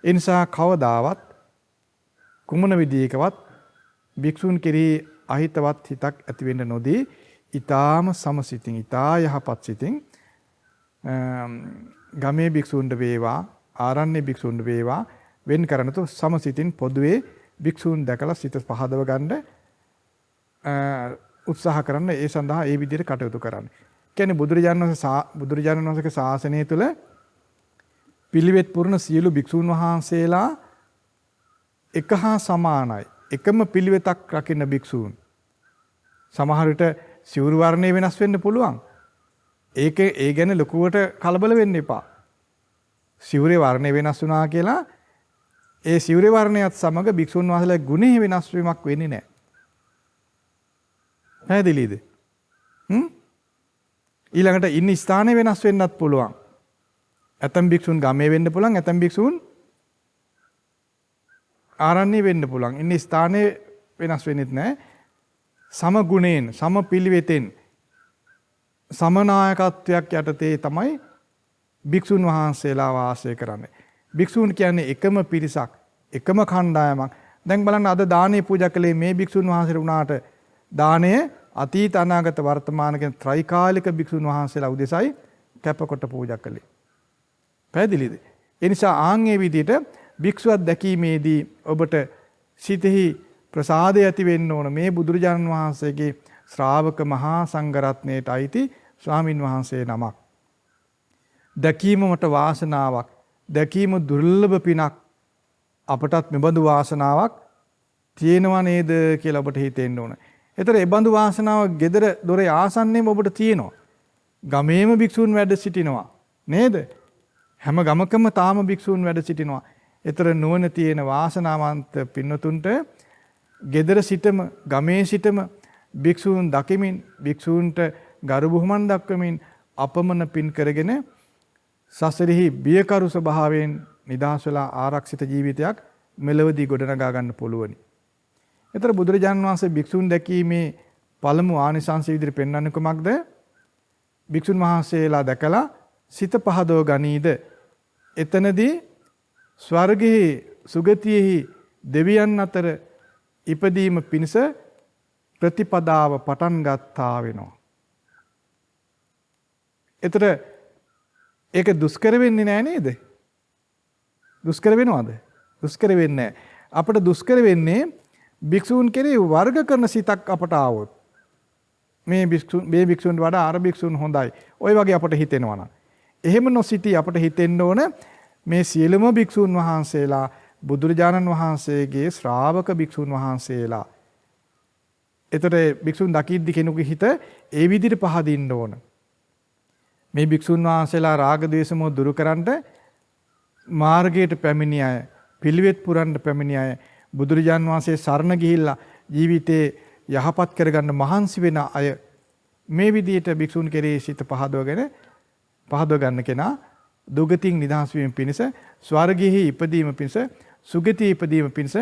ඒ නිසා කවදාවත් කුමන විදියකවත් භික්ෂුන් කෙරෙහි අහිතවත් හිතක් ඇති වෙන්න නොදී ඊ타ම සමසිතින්, ඊතා යහපත් සිතින් ගමේ භික්ෂුන්ට වේවා, ආරණ්‍ය භික්ෂුන්ට වේවා වෙන් කරනතු සමසිතින් පොදුවේ භික්ෂුන් දැකලා සිත පහදව ගන්න උත්සාහ කරන්න. ඒ සඳහා ඒ විදිහට කටයුතු කරන්න. කියන්නේ බුදුරජාණන් වහන්සේගේ ශාසනය තුළ පිළිවෙත් පුරන සියලු භික්ෂුන් වහන්සේලා එක හා සමානයි. එකම පිළිවෙතක් රකින්න භික්ෂූන්. සමහර විට සිවුරු වර්ණය වෙනස් වෙන්න පුළුවන්. ඒ ගැන ලොකුවට කලබල වෙන්න එපා. සිවුරේ වර්ණය වෙනස් වුණා කියලා ඒ සිවුරේ වර්ණයත් සමග භික්ෂුන් වහන්සේලාගේ ගුණේ වෙනස් වීමක් වෙන්නේ නැහැ. පැහැදිලිද? ඊළඟට ඉන්න ස්ථානේ වෙනස් වෙන්නත් පුළුවන්. ඇතම් භික්ෂුන් ගමේ වෙන්න පුළුවන්, ඇතම් භික්ෂුන් ආරණ්‍ය වෙන්න පුළුවන්. ඉන්න ස්ථානේ වෙනස් වෙන්නේත් නැහැ. සම ගුණයෙන්, සම පිළිවෙතෙන්, සමනායකත්වයක් යටතේ තමයි භික්ෂුන් වහන්සේලා වාසය කරන්නේ. භික්ෂුන් කියන්නේ එකම පිරිසක්, එකම කණ්ඩායමක්. දැන් බලන්න අද දානේ පූජා කළේ මේ භික්ෂුන් වහන්සේලා වුණාට දානය අතීත අනාගත වර්තමාන කියන ත්‍රිකාලික භික්ෂුන් වහන්සේලා උදෙසයි කැපකොට පූජා කළේ. පැහැදිලිද? ඒ නිසා ආන්ගේ විදිහට භික්ෂුවක් දැකීමේදී ඔබට සිතෙහි ප්‍රසාදය ඇති වෙන්න ඕන. මේ බුදුරජාණන් වහන්සේගේ ශ්‍රාවක මහා සංඝරත්නයට අයිති ස්වාමින් වහන්සේ නමක්. දැකීමට වාසනාවක්, දැකීම දුර්ලභ පිනක්. අපටත් මෙබඳු වාසනාවක් තියෙනවා නේද කියලා ඔබට හිතෙන්න ඕන. ඒතර ඒ බඳු වාසනාවක් gedara dore ආසන්නයේම ඔබට තියෙනවා. ගමේම භික්ෂූන් වැඩ සිටිනවා නේද? හැම ගමකම තාම භික්ෂූන් වැඩ සිටිනවා. ඒතර නුවණ තියෙන වාසනාවන්ත පින්නතුන්ට gedara සිටම, ගමේ සිටම භික්ෂූන් දකිමින්, භික්ෂූන්ට ගරු බුහුමන් දක්වමින් අපමණ පින් කරගෙන සසරෙහි බියකරු ස්වභාවයෙන් නිදහස් වෙලා ආරක්ෂිත ජීවිතයක් මෙලවදී ගොඩනගා ගන්න පුළුවනි. ඒතර බුදුරජාණන් වහන්සේ භික්ෂුන් දැකීමේ පළමු ආනිසංසය විදිහට පෙන්වන්නේ කොමක්ද? භික්ෂුන් වහන්සේලා දැකලා සිත පහදව ගනීද? එතනදී ස්වර්ගයේ සුගතියෙහි දෙවියන් අතර ඉපදීම පිණිස ප්‍රතිපදාව පටන් ගත්තා වෙනවා. ඒතර ඒක දුෂ්කර වෙන්නේ නැහැ නේද? දුෂ්කර වෙනවද? දුෂ්කර වෙන්නේ නැහැ. අපිට දුෂ්කර වෙන්නේ භික්ෂූන් කෙරේ වර්ග කරන සිතක් අපට ආවොත්. මේ භික්ෂූන් වඩා අර භික්ෂූන් හොඳයි. ওই වගේ අපට හිතෙනවා නම්. එහෙම නොසිටී අපට හිතෙන්න ඕන මේ සියලුම භික්ෂූන් වහන්සේලා බුදුරජාණන් වහන්සේගේ ශ්‍රාවක භික්ෂූන් වහන්සේලා. ඒතර භික්ෂූන් දකිද්දි කෙනෙකුගේ හිත ඒ විදිහට පහදින්න ඕන. මේ භික්ෂුන් වහන්සේලා රාග ද්වේෂ මොහ දුරු කරන්නට මාර්ගයට පැමිණි අය, පිළිවෙත් පුරන්න පැමිණි අය, බුදුරජාන් වහන්සේ සරණ ගිහිල්ලා ජීවිතේ යහපත් කරගන්න මහන්සි වෙන අය, මේ විදිහට භික්ෂුන් කෙරෙහි සිත පහදව ගන්න කෙනා දුගතින් නිදහස් වීම පිණිස, ස්වර්ගයෙහි ඉපදීම පිණිස, සුගතියේ ඉපදීම පිණිස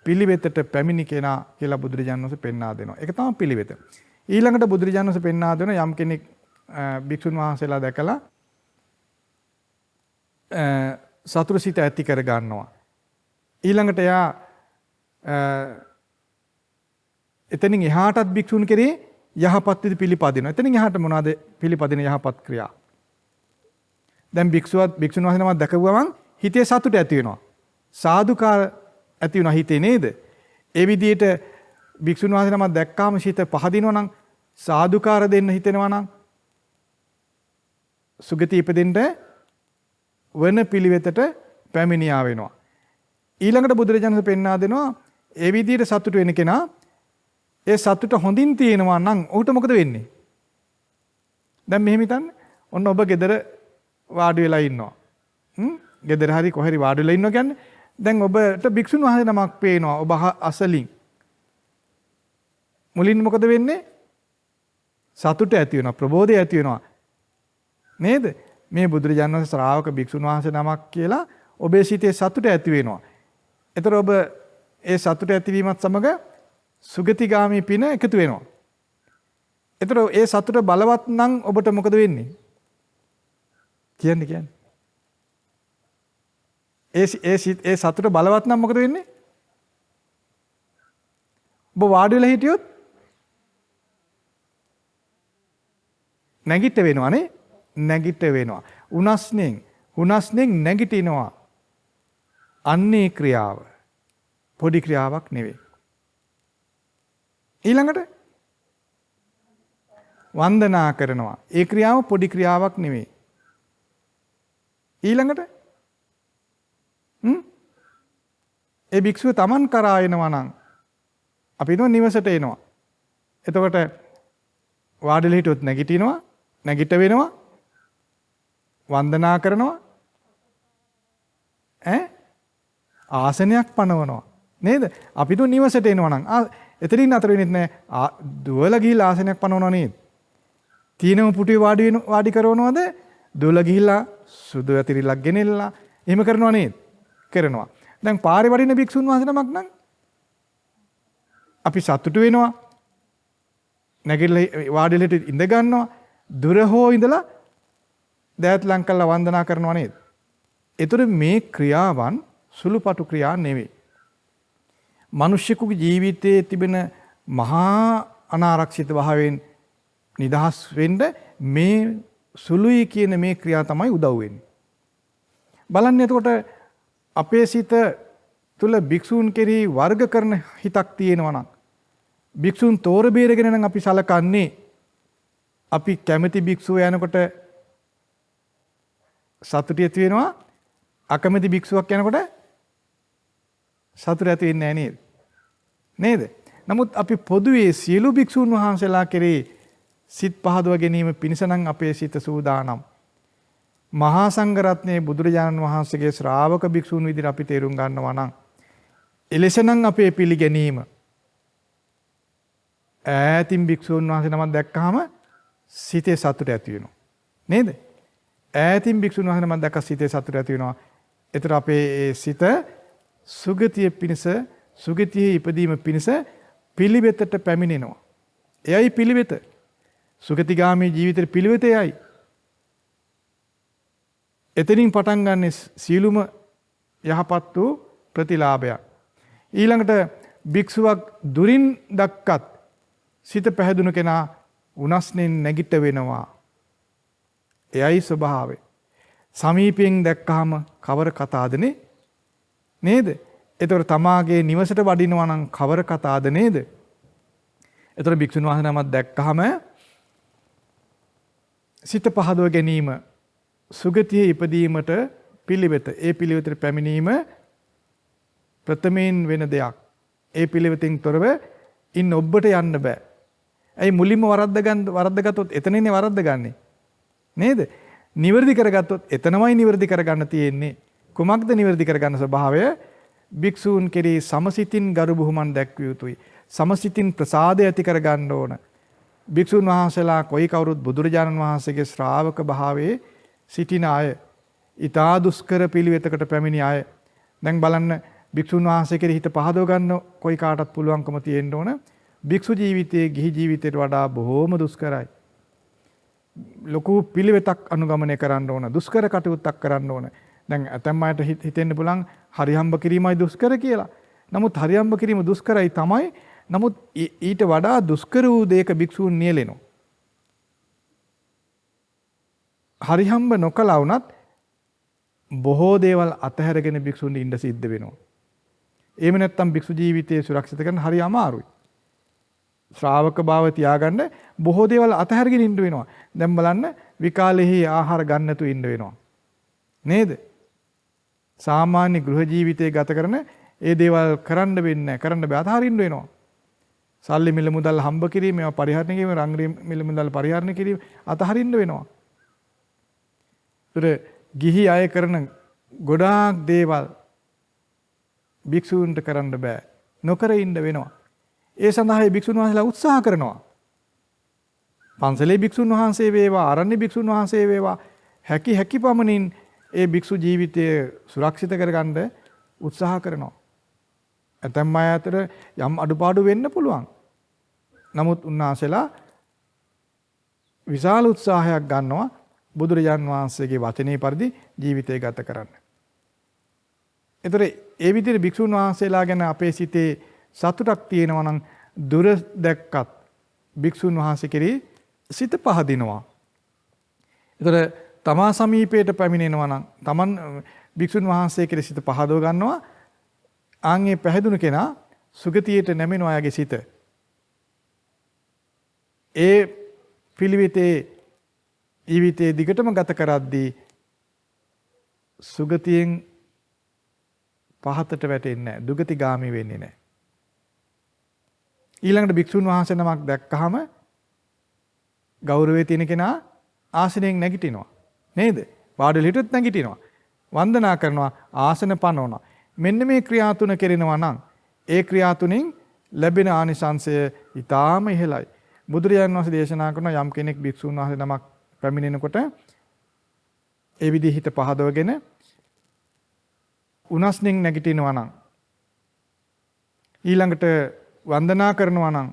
පිළිවෙතට පැමිණි කෙනා කියලා බුදුරජාණන් වහන්සේ පෙන්වා දෙනවා. ඒක තමයි පිළිවෙත. ඊළඟට බුදුරජාණන් වහන්සේ පෙන්වා දෙන යම් කෙනෙක් භික්ෂුන් වහන්සේලා දැකලා සතුරු සිත ඇති කර ගන්නවා. ඊළඟට එයා එතනින් එහාටත් භික්ෂුන් කෙරේ යහපත් විදි පිළිපදිනවා. එතනින් එහාට මොනවාද පිළිපදින යහපත් ක්‍රියා? දැන් භික්ෂුන් වහන්සේ නමක් දැකගුවම හිතේ සතුට ඇති වෙනවා. සාදුකාර ඇති වෙනවා හිතේ නේද? ඒ විදිහට භික්ෂුන් වහන්සේ නමක් දැක්කාම හිත පහදිනවා නම්, සාදුකාර දෙන්න හිතෙනවා නම් සුගති ඉපදෙන්න වන පිළිවෙතට පැමිණියා වෙනවා. ඊළඟට බුදුරජාණන් පෙන්වා දෙනවා ඒ විදිහට සතුට වෙන කෙනා ඒ සතුට හොඳින් තියෙනවා නම් ඔහුට මොකද වෙන්නේ? දැන් මෙහෙම හිතන්න. ඔන්න ඔබ ගෙදර වාඩි වෙලා ඉන්නවා. ගෙදර හරි කොහරි වාඩි වෙලා ඉන්නවා කියන්නේ දැන් ඔබට භික්ෂුන් වහන්සේ නමක් පේනවා ඔබ අසලින්. මුලින් මොකද වෙන්නේ? සතුට ඇති වෙනවා, ප්‍රබෝධය ඇති වෙනවා. නේද? මේ බුදුරජාණන් වහන්සේ ශ්‍රාවක භික්ෂුන් වහන්සේ නමක් කියලා ඔබේ සිතේ සතුට ඇති වෙනවා. ඒතර ඔබ ඒ සතුට ඇතිවීමත් සමග සුගතිගාමී පින එකතු වෙනවා. ඒතර ඒ සතුට බලවත් නම් ඔබට මොකද වෙන්නේ? කියන්නේ. ඒ සතුට බලවත් නම් මොකද වෙන්නේ? ඔබ වාඩි වෙලා හිටියොත් නැගිට වෙනවා නේ? නැගිට වෙනවා. උනස්නෙන් නැගිටිනවා. අන්නේ ක්‍රියාව පොඩි ක්‍රියාවක් නෙවෙයි. ඊළඟට වන්දනා කරනවා. ඒ ක්‍රියාව පොඩි ක්‍රියාවක් නෙවෙයි. ඊළඟට ඒ භික්ෂුව Taman කරා එනවා නම් අපි නිවසට එනවා. එතකොට වාඩිලා හිටියොත් නැගිටිනවා, නැගිට වෙනවා, වන්දනා කරනවා, ආසනයක් පනවනවා. නේද? අපි නිවසට එනවා නම් එතනින් අතර වෙන්නේ නැහැ. දුවලා ගිහිල්ලා ආසනයක් පනවනවා නේද? තීනම පුටුවේ වාඩි කරනවද? දුවලා ගිහිල්ලා සුදු ඇතිරිලක් ගෙනෙල්ලා එහෙම කරනවා නේද? කරනවා. දැන් පාරේ වඩින භික්ෂුන් වහන්සේ නමක් නම් අපි සතුටු වෙනවා. නැගිටලා වාඩිලට ඉඳ ගන්නවා. දුර හෝ ඉඳලා දෑත් ලං කරලා වන්දනා කරනවා නේද? ඒතර මේ ක්‍රියාවන් සුළුපටු ක්‍රියා නෙවෙයි. මිනිස්සුගේ ජීවිතයේ තිබෙන මහා අනාරක්ෂිත භාවයෙන් නිදහස් වෙන්න මේ සුළුයි කියන මේ ක්‍රියා තමයි උදව් වෙන්නේ. බලන්න එතකොට අපේ සිත තුල භික්ෂූන් කෙරෙහි වර්ග කරන හිතක් තියෙනවා නම් භික්ෂූන් තෝර බේරගෙන නම් අපි සලකන්නේ අපි කැමැති භික්ෂුව යනකොට සතුට ඇති වෙනවා අකමැති භික්ෂුවක් යනකොට සතුට ඇති වෙන්නේ නැහැ නේද? නමුත් අපි පොදුවේ සියලු භික්ෂූන් වහන්සේලා කෙරෙහි සිත් පහදව ගැනීම පිණිස නම් අපේ සිත සූදානම්. මහා සංඝරත්නයේ බුදුරජාණන් වහන්සේගේ ශ්‍රාවක භික්ෂූන් විදිහට අපි තේරුම් ගන්නවා නම් එලෙස නම් අපේ පිළිගැනීම ඈතින් භික්ෂූන් වහන්සේ නමක් දැක්කහම සිතේ සතුට ඇති වෙනවා. නේද? ඈතින් භික්ෂූන් වහන්සේ නමක් දැක්ක සිතේ සතුට ඇති වෙනවා. ඒතර අපේ සිත සුගතිය පිණිස සුගතියේ ඉපදීම පිණිස පිළිවෙතට පැමිණෙනවා. එයයි පිළිවෙත. සුගතිගාමී ජීවිතේ පිළිවෙතයයි. එතනින් පටන් ගන්න සීලුම යහපත් වූ ප්‍රතිලාභයක්. ඊළඟට භික්ෂුවක් දුරින් දැක්කත් සිත පැහැදුණු කෙනා උනස්නෙන් නැගිට වෙනවා. එයයි ස්වභාවය. සමීපයෙන් දැක්කහම කවර කතාදනේ නේද? ඒතකොට තමාගේ නිවසට වඩිනවා නම් කවර කතාද නේද? ඒතකොට භික්ෂුන් වහන්සේ නමක් දැක්කහම සිත පහදව ගැනීම සුගතියේ ඉපදීමට පිළිවෙත. ඒ පිළිවෙතට පැමිණීම ප්‍රථමයෙන් වෙන දෙයක්. ඒ පිළිවෙතින් තොරව ඉන්න ඔබට යන්න බෑ. ඇයි මුලින්ම වරද්දගත්තොත් එතනනේ වරද්දගන්නේ. නේද? නිවැරදි කරගත්තොත් එතනමයි නිවැරදි කරගන්න තියෙන්නේ. කුමක්ද නිවැරදි කරගන්න ස්වභාවය? භික්ෂූන් කෙරෙහි සමසිතින් ගරු බුහුමන් දැක්විය යුතුයි. සමසිතින් ප්‍රසාදය ඇති කරගන්න ඕන. භික්ෂුන් වහන්සේලා කොයි කවුරුත් බුදුරජාණන් වහන්සේගේ ශ්‍රාවක භාවයේ සිටින අය, ඊතා දුෂ්කර පිළිවෙතකට පැමිණි අය. දැන් බලන්න භික්ෂුන් වහන්සේ කෙරෙහි හිත පහදව ගන්න කොයි කාටත් පුළුවන්කම තියෙන්න ඕන. භික්ෂු ජීවිතයේ ගිහි ජීවිතයට වඩා බොහෝම දුෂ්කරයි. ලොකු පිළිවෙතක් අනුගමනය කරන්න ඕන. දුෂ්කර කටයුත්තක් කරන්න ඕන. දැන් ඇතැම් අයට හිතෙන්න පුළුවන් හරිහම්බ කිරීමයි දුෂ්කර කියලා. නමුත් හරිහම්බ කිරීම දුෂ්කරයි තමයි. නමුත් ඊට වඩා දුෂ්කර වූ දෙයක භික්ෂූන් නියැලෙනවා. හරිහම්බ නොකළා වුණත් බොහෝ දේවල් අතහැරගෙන භික්ෂුන් ඉන්න සිද්ධ වෙනවා. එහෙම නැත්නම් භික්ෂු ජීවිතයේ සුරක්ෂිත කරන්න හරි අමාරුයි. ශ්‍රාවක භාව තියාගන්න බොහෝ දේවල් අතහැරගෙන ඉන්න වෙනවා. දැන් බලන්න විකාලෙහි ආහාර ගන්න නැතුව ඉන්න වෙනවා. නේද? සාමාන්‍ය ගෘහ ජීවිතය ගත කරන ඒ දේවල් කරන්න වෙන්නේ කරන්න බෑ අතහරින්න වෙනවා. සල්ලි මිල මුදල් හම්බ කිරීම ඒවා පරිහරණය කිරීම රංග මිල මුදල් පරිහරණය කිරීම අතහරින්න වෙනවා. ඒතර ගිහි අය කරන ගොඩාක් දේවල් භික්ෂූන්ට කරන්න බෑ. නොකර ඉන්න වෙනවා. ඒ සඳහා භික්ෂුන් වහන්සේලා උත්සාහ කරනවා. පන්සලේ භික්ෂුන් වහන්සේ වේවා, ආරණ්‍ය භික්ෂුන් වහන්සේ වේවා හැකි පමණින් ඒ භික්ෂු ජීවිතය සුරක්ෂිත කරගන්න උත්සාහ කරනවා. ඇතැම් අය අතර යම් අඩුපාඩු වෙන්න පුළුවන්. නමුත් උන්වහන්සේලා විශාල උත්සාහයක් ගන්නවා බුදුරජාන් වහන්සේගේ වචනේ පරිදි ජීවිතය ගත කරන්න. ඒතර ඒ විදිහට භික්ෂුන් වහන්සේලා ගැන අපේ සිතේ සතුටක් තියෙනවා නම් දුර දැක්කත් භික්ෂුන් වහන්සේ කෙරෙහි සිත පහදිනවා. ඒතර තමා සමීපයට පැමිණෙනවා නම් තමන් භික්ෂුන් වහන්සේ කෙරෙහි සිත පහදව ගන්නවා. ආන්ගේ පැහැදුණු කෙනා සුගතියට නැමෙන අයගේ සිත. ඒ පිළිවිතේ ජීවිතයේ දිගටම ගත කරද්දී සුගතියෙන් පහතට වැටෙන්නේ නැහැ. දුගතිගාමී වෙන්නේ නැහැ. ඊළඟට භික්ෂුන් වහන්සේ නමක් දැක්කහම ගෞරවයේ තියෙන කෙනා ආසනයෙන් නැගිටිනවා. නේද? වාඩිලා හිටුත් නැගිටිනවා. වන්දනා කරනවා, ආසන පනවනවා. මෙන්න මේ ක්‍රියා තුන කෙරෙනවා නම් ඒ ක්‍රියා තුنين ලැබෙන ආනිසංසය ඊටාම ඉහළයි. බුදුරජාණන් වහන්සේ දේශනා කරන යම් කෙනෙක් භික්ෂුන් වහන්සේ නමක් පැමිණෙනකොට ඒ විදිහට පහදවගෙන උනස්නින් නැගිටිනවා නම් ඊළඟට වන්දනා කරනවා නම්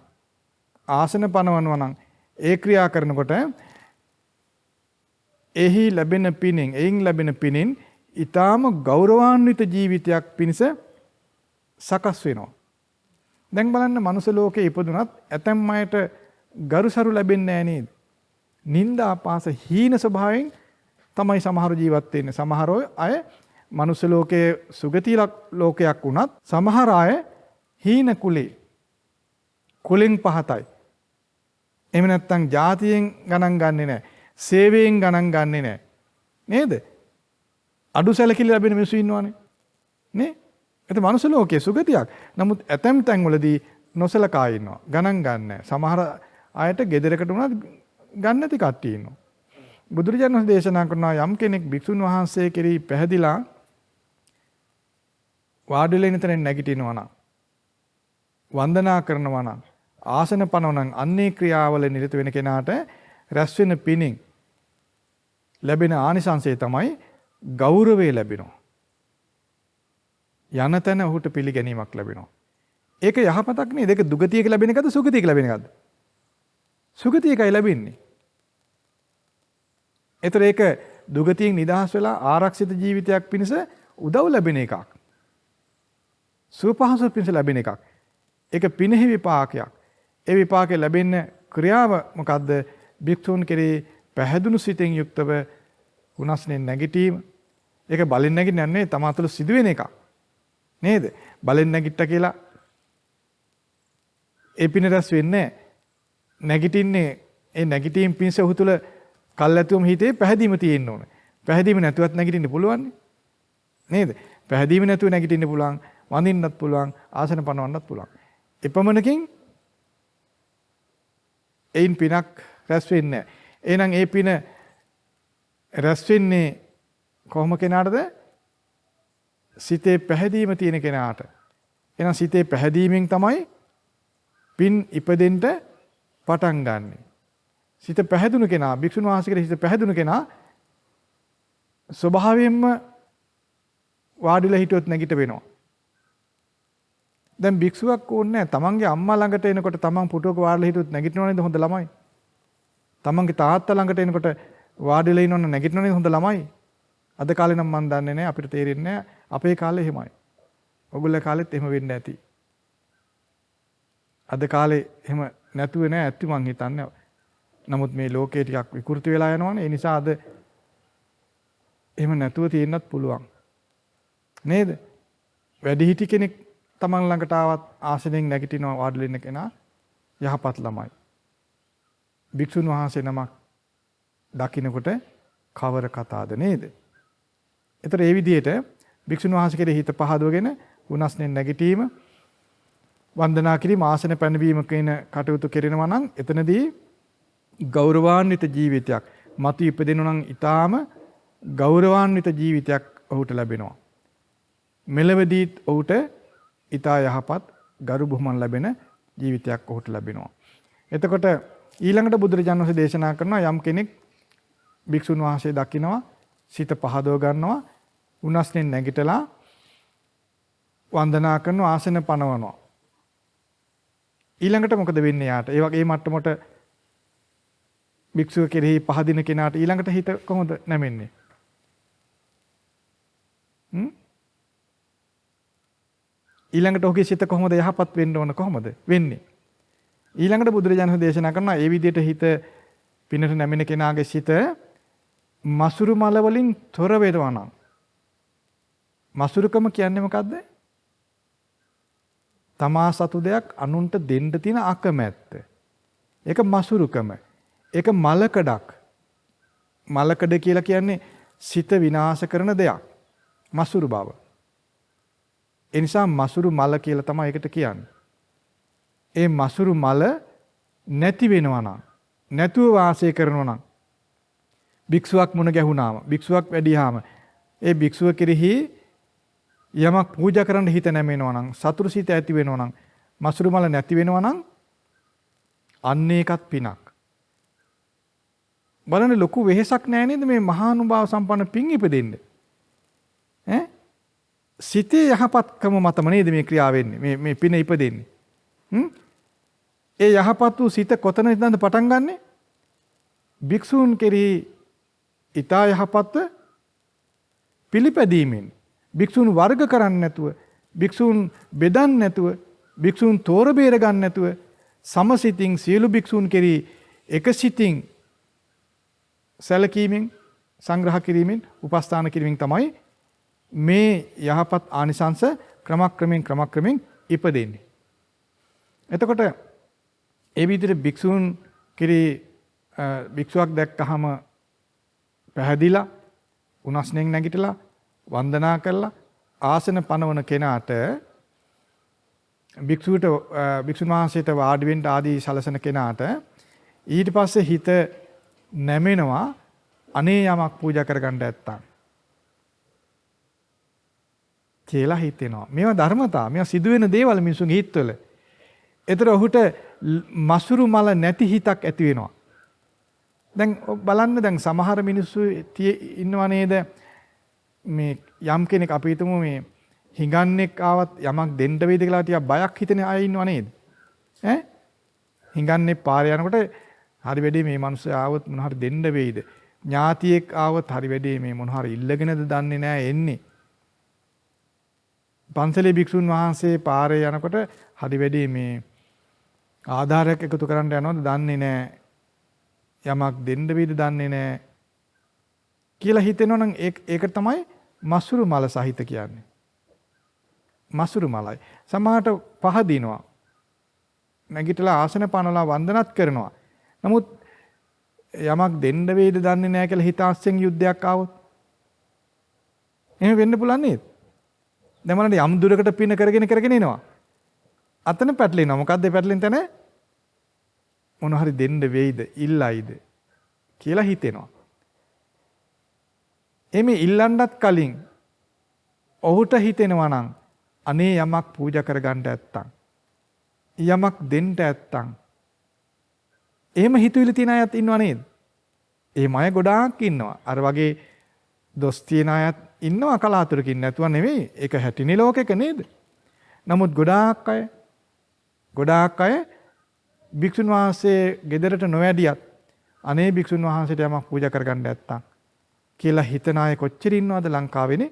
ආසන පනවනවා නම් ඒ ක්‍රියා කරනකොට එහි ලැබෙන පිනෙන් එයින් ලැබෙන පිනෙන් ඊටාම ගෞරවාන්විත ජීවිතයක් පිණිස සකස් වෙනවා. දැන් බලන්න මනුස්ස ලෝකේ ඉපදුනත් ඇතැම් අයට ගරුසරු ලැබෙන්නේ නැහැ නේද? නිന്ദා පාස හීන ස්වභාවයෙන් තමයි සමහර ජීවත් වෙන්නේ. සමහර අය මනුස්ස ලෝකයේ සුගති ලෝකයක් වුණත් සමහර අය හීන කුලෙන් පහතයි. එහෙම නැත්නම් ಜಾතියෙන් ගණන් ගන්නෙ නැහැ. සේවයෙන් ගණන් ගන්නෙ නැහැ. නේද? අඩු සැලකිලි ලැබෙන මිනිස්සු ඉන්නවනේ. නේ? ඒත් මනුස්ස ලෝකයේ සුගතියක්. නමුත් ඇතැම් තැන්වලදී නොසලකා ඉන්නවා. ගණන් ගන්න නැහැ. සමහර අයට ගෙදරකට වුණත් ගන්න නැති කට්ටිය ඉන්නවා. බුදුරජාණන් වහන්සේ දේශනා කරනවා යම් කෙනෙක් භික්ෂුන් වහන්සේ කෙරෙහි පැහැදිලා වාඩිලා ඉන්න තැනින් නැගිටිනවා නම් වන්දනා කරනවා නම් ආසන පනවන නම් අන්නේ ක්‍රියාවල නිරත වෙන කෙනාට රැස් වෙන පිණින් ලැබෙන ආනිසංසය තමයි ගෞරවය ලැබෙනවා. යන තැන ඔහුට පිළිගැනීමක් ලැබෙනවා. ඒක යහපතක් නේද? ඒක දුගතියක ලැබෙන එකද සුගතියක ලැබෙන එකද? සුගතියකයි ලැබෙන්නේ. ඒතර ඒක දුගතියෙන් නිදහස් වෙලා ආරක්ෂිත ජීවිතයක් පිණිස උදව් ලැබෙන එකක්. සුවපහසු පිණිස ලැබෙන එකක්. ඒක පිනෙහි විපාකයක්. ඒ විපාකේ ලැබෙන ක්‍රියාව මොකද්ද? භික්ෂුන් කෙරේ පැහැදුණු සිතෙන් යුක්තව උනස්නේ නැගිටීම. ඒක බලෙන් නැගිටින්නේ තමා තුළ සිදුවෙන එකක්. නේද? බලෙන් නැගිට්ට කියලා ඒ පින රැස් වෙන්නේ නැගිටින්නේ ඒ නැගිටීම් පිණිස ඔහු තුළ කල්ැතුවම හිතේ පැහැදීම තියෙන්න ඕනේ. පැහැදීම නැතුවත් නැගිටින්න පුළුවන් නේද? පැහැදීම නැතුව නැගිටින්න පුළුවන්, වඳින්නත් පුළුවන්, ආසන පනවන්නත් පුළුවන්. එපමණකින් එයින් පිනක් රැස් වෙන්නේ නැහැ. එහෙනම් ඒ පින රැස් වෙන්නේ කොහොම කෙනාටද? සිතේ පැහැදීම තියෙන කෙනාට. එහෙනම් සිතේ පැහැදීමෙන් තමයි පින් ඉපදෙන්න පටන් ගන්නෙ. සිත පැහැදුණු කෙනා, භික්ෂුන් වහන්සේගේ සිත පැහැදුණු කෙනා ස්වභාවයෙන්ම වාඩිලා හිටියොත් නැගිට වෙනවා. දැන් භික්ෂුවක් ඕනේ නැහැ. තමන්ගේ අම්මා ළඟට එනකොට තමන් පුටුවක වාඩිලා හිටියොත් නැගිටිනව නේද හොඳ ළමයි? තමන්ගේ තාත්තා ළඟට එනකොට වාඩිලා ඉන්නවනම් නැගිටිනව නේද හොඳ ළමයි? අද කාලේ නම් මම දන්නේ නැහැ, අපිට තේරෙන්නේ නැහැ. අපේ කාලේ එහෙමයි. ඔයගොල්ලෝ කාලෙත් එහෙම වෙන්නේ නැති. අද කාලේ එහෙම නැතුවේ නෑ ඇත්ති මං හිතන්නේ. නමුත් මේ ලෝකේ ටිකක් විකෘති වෙලා යනවනේ. ඒ නිසා අද එහෙම නැතුව තියෙන්නත් පුළුවන්. නේද? වැඩිහිටි කෙනෙක් තමන් ළඟට ආවත් ආසනෙන් නැගිටිනවා වාඩිලා ඉන්න කෙනා යහපත් ළමයි. භික්ෂුන් වහන්සේ නමක් දකින්නකොට කවර කතාවද නේද? ඒතර ඒ විදිහට භික්ෂුන් වහන්සේ කෙරෙහි හිත පහදවගෙන උනස්නෙන් නැගිටීම, වන්දනා කිරීම, ආසන පැනවීම කියන කටයුතු කෙරෙනවා නම් එතනදී ගෞරවාන්විත ජීවිතයක් මතු ඉපදෙනවා නම් ඊටාම ගෞරවාන්විත ජීවිතයක් ඔහුට ලැබෙනවා. මෙලවදී ඔහුට ඊටා යහපත් ගරු බුහුමන් ලැබෙන ජීවිතයක් ඔහුට ලැබෙනවා. එතකොට ඊළඟට බුදුරජාණන් වහන්සේ දේශනා කරනවා යම් කෙනෙක් භික්ෂුන් වහන්සේ දකිනවා, සිත පහදව ගන්නවා, උනස්නෙන් නැගිටලා වන්දනා කරනවා, ආසන පනවනවා. ඊළඟට මොකද වෙන්නේ යාට? ඒ වගේ මට්ටමට භික්ෂුව කෙරෙහි පහදින කෙනාට ඊළඟට හිත කොහොමද නැමෙන්නේ? ඊළඟට ඔහුගේ සිත කොහොමද යහපත් වෙන්න ඕන? කොහොමද වෙන්නේ? ඊළඟට බුදුරජාණන් දේශනා කරනවා ඒ විදිහට හිත පිනට නැමෙන කෙනාගේ සිත මසුරු මල වලින් තොර වේදවා නම්. මසුරුකම කියන්නේ මොකද්ද? තමා සතු දෙයක් අනුන්ට දෙන්න තියෙන අකමැත්ත. ඒක මසුරුකම. ඒක මලකඩක්. මලකඩ කියලා කියන්නේ සිත විනාශ කරන දෙයක්. මසුරු බව. ඒ නිසා මසුරු මල කියලා තමයි ඒකට කියන්නේ. ඒ මසුරු මල නැති වෙනවා නම්, නැතුව වාසය කරනවා නම්, භික්ෂුවක් මුණ ගැහුණාම, භික්ෂුවක් වැඩිහාම ඒ භික්ෂුව කෙරෙහි යමක් පූජා කරන්න හිත නැමෙනවා නම්, සතුටුසිත ඇති වෙනවා නම්, මසුරු මල නැති වෙනවා නම් අන්න ඒකත් පිනක්. බලන්න ලොකු වෙහෙසක් නෑ නේද මේ මහානුභාව සම්පන්න පින් ඉපදෙන්න. සිතේ යහපත්කම මතම නේද මේ ක්‍රියාව වෙන්නේ, මේ පින ඉපදෙන්නේ. ඒ යහපත් වූ සිත කොතන ඉඳන්ද පටන් ගන්නෙ? භික්ෂූන් කෙරෙහි ඊතා යහපත් පිළිපැදීමෙන්. භික්ෂූන් වර්ග කරන්නේ නැතුව, භික්ෂූන් බෙදන්නේ නැතුව, භික්ෂූන් තෝර බේර ගන්න නැතුව සමසිතින් සියලු භික්ෂූන් කෙරෙහි එකසිතින් සැලකීමෙන්, සංග්‍රහ කිරීමෙන්, උපස්ථාන කිරීමෙන් තමයි මේ යහපත් ආනිසංස ක්‍රමක්‍රමයෙන් ඉපදෙන්නේ. එතකොට ඒ විදිහට භික්ෂූන් කෙරෙහි භික්ෂුවක් දැක්කහම පැහැදිලා, උනස්නෙන් නැගිටලා, වන්දනා කරලා ආසන පනවන කෙනාට, භික්ෂුන් වහන්සේට වාඩි වෙන්න ආදී සලසන කෙනාට ඊට පස්සේ හිත නැමෙනවා අනේ යමක් පූජා කරගන්න නැත්තම් කියලා හිතෙනවා. මේවා ධර්මතා, මේවා සිදුවෙන දේවල් මිනිසුන්ගේ හිතවල. ඒතර ඔහුට මසුරු මල නැති හිතක් ඇති වෙනවා. දැන් බලන්න, දැන් සමහර මිනිස්සු ඉන්නව නේද, මේ යම් කෙනෙක් අපි හිතමු මේ හිඟන්නෙක් ආවත් යමක් දෙන්න වෙයිද කියලා ටිකක් බයක් හිතෙන අය ඉන්නව නේද? හිඟන්නේ පාරේ යනකොට හරි වැඩි මේ මිනිස්සු ආවොත් මොන හරි දෙන්න වෙයිද? ඥාතියෙක් ආවොත් හරි වැඩි මේ මොන හරි ඉල්ලගෙනද දන්නේ නැහැ එන්නේ. පන්සලේ භික්ෂුන් වහන්සේ පාරේ යනකොට හරි වැඩි මේ ආධාරයක් එකතු කරන්න යනවද දන්නේ නැහැ. යමක් දෙන්න වෙයිද දන්නේ නැහැ කියලා හිතෙනවා නම් ඒක තමයි මසුරු මල සහිත කියන්නේ. මසුරු මලයි. සමහරට පහදිනවා. නැගිටලා ආසන පනවලා වන්දනත් කරනවා. නමුත් යමක් දෙන්න වෙයිද දන්නේ නැහැ කියලා හිතාස්සෙන් යුද්ධයක් ආවොත් එහෙම වෙන්න පුළුවන් නේද? දැන් මලට යම් දුරකට පින කරගෙන එනවා. අතන පැටලෙනවා. මොකද්ද පැටලෙන තැන? මොන හරි දෙන්න වෙයිද, ඉල්ලයිද කියලා හිතෙනවා. එමේ ඉල්ලන්නත් කලින් ඔහුට හිතෙනවා නම් අනේ යමක් පූජා කරගන්න නැත්තම්, යමක් දෙන්න නැත්තම්, එහෙම හිතුවිලි තියන අයත් ඉන්නව නේද? එහෙම අය ගොඩාක් ඉන්නවා. අර වගේ දොස් තියන අයත් ඉන්නවා කලාතුරකින්, නැතුව නෙවෙයි. ඒක හැටිනේ ලෝකෙක නේද? නමුත් ගොඩාක් අය භික්ෂුන් වහන්සේ ගෙදරට නොවැඩියත් අනේ භික්ෂුන් වහන්සේට යමක් පූජා කරගන්න නැත්තම් කියලා හිතන අය කොච්චර ඉන්නවද ලංකාවේනේ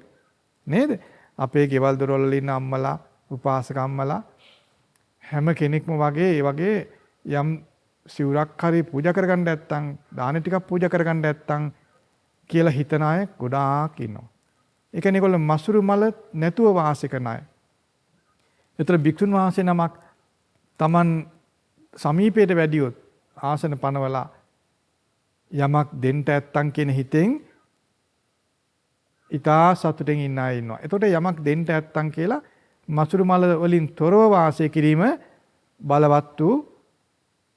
නේද? අපේ ගෙවල් දොරවල ඉන්න අම්මලා, උපාසක අම්මලා හැම කෙනෙක්ම වගේ ඒ වගේ යම් සිවුරක් හරි පූජා කරගන්න නැත්තම්, දාන ටිකක් පූජා කරගන්න නැත්තම් කියලා හිතන අය ගොඩාක් ඉන්නවා. ඒ කියන්නේ ඒගොල්ලෝ මසුරු මල නැතුව වාසය කරන අය. ඒතර භික්ෂුන් වහන්සේ නමක් Taman සමීපයට වැඩියොත් ආසන පනවලා යමක් දෙන්න නැත්තම් කියන හිතෙන් ඊටා සතුටෙන් ඉන්න අය ඉන්නවා. එතකොට යමක් දෙන්න නැත්තම් කියලා මසුරු මල වලින් තොරව වාසය කිරීම බලවත් වූ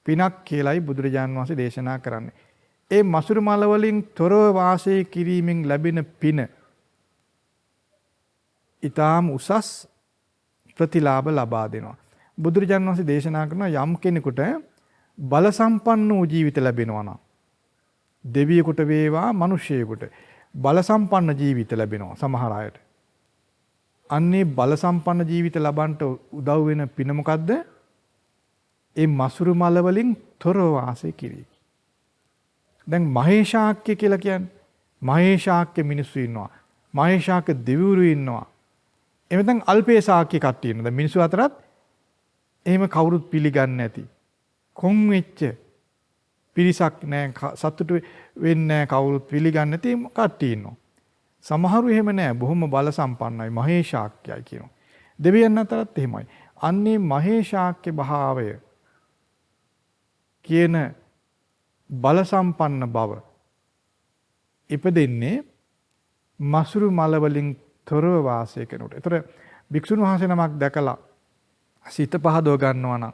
පිනක් කියලායි බුදුරජාන් වහන්සේ දේශනා කරන්නේ. ඒ මසුරු මල වලින් තොරව වාසය කිරීමෙන් ලැබෙන පින ඊටාම් උසස් ප්‍රතිලාභ ලබා දෙනවා. බුදුරජාන් වහන්සේ දේශනා කරන යම් කෙනෙකුට බල සම්පන්න වූ ජීවිත ලැබෙනවා නම්, දෙවියෙකුට වේවා මිනිසෙකුට බල සම්පන්න ජීවිත ලැබෙනවා සමහර අයට. අන්නේ බල සම්පන්න ජීවිත ලබන්නට උදව් වෙන පින මොකද්ද? ඒ මසුරු මල වලින් තොරව වාසය කිරීම. දැන් මහේශාක්‍ය කියලා කියන්නේ මහේශාක්‍ය මිනිස්සු ඉන්නවා. මහේශාක්‍ය දෙවිවරු ඉන්නවා. එමෙතන අල්පේශාක්‍ය කට්ටිය ඉන්නවා. දැන් මිනිස්සු අතරත් එහෙම කවුරුත් පිළිගන්නේ නැති, කොන් වෙච්ච පිරිසක් නෑ, සතුටු වෙන්නේ නෑ, කවුරුත් පිළිගන්නේ නැති කට්ටිය ඉන්නවා. සමහරු එහෙම නෑ, බොහොම බල සම්පන්නයි, මහේශාක්‍යයි කියනවා. දෙවියන් අතරත් එහෙමයි. අන්නේ මහේශාක්‍ය භාවය කියන බල සම්පන්න බව ඉපදෙන්නේ මසුරු මල වලින් තොරව වාසය කරනකොට. ඒතර භික්ෂුන් වහන්සේ නමක් දැකලා සිත පහදව ගන්නවා නම්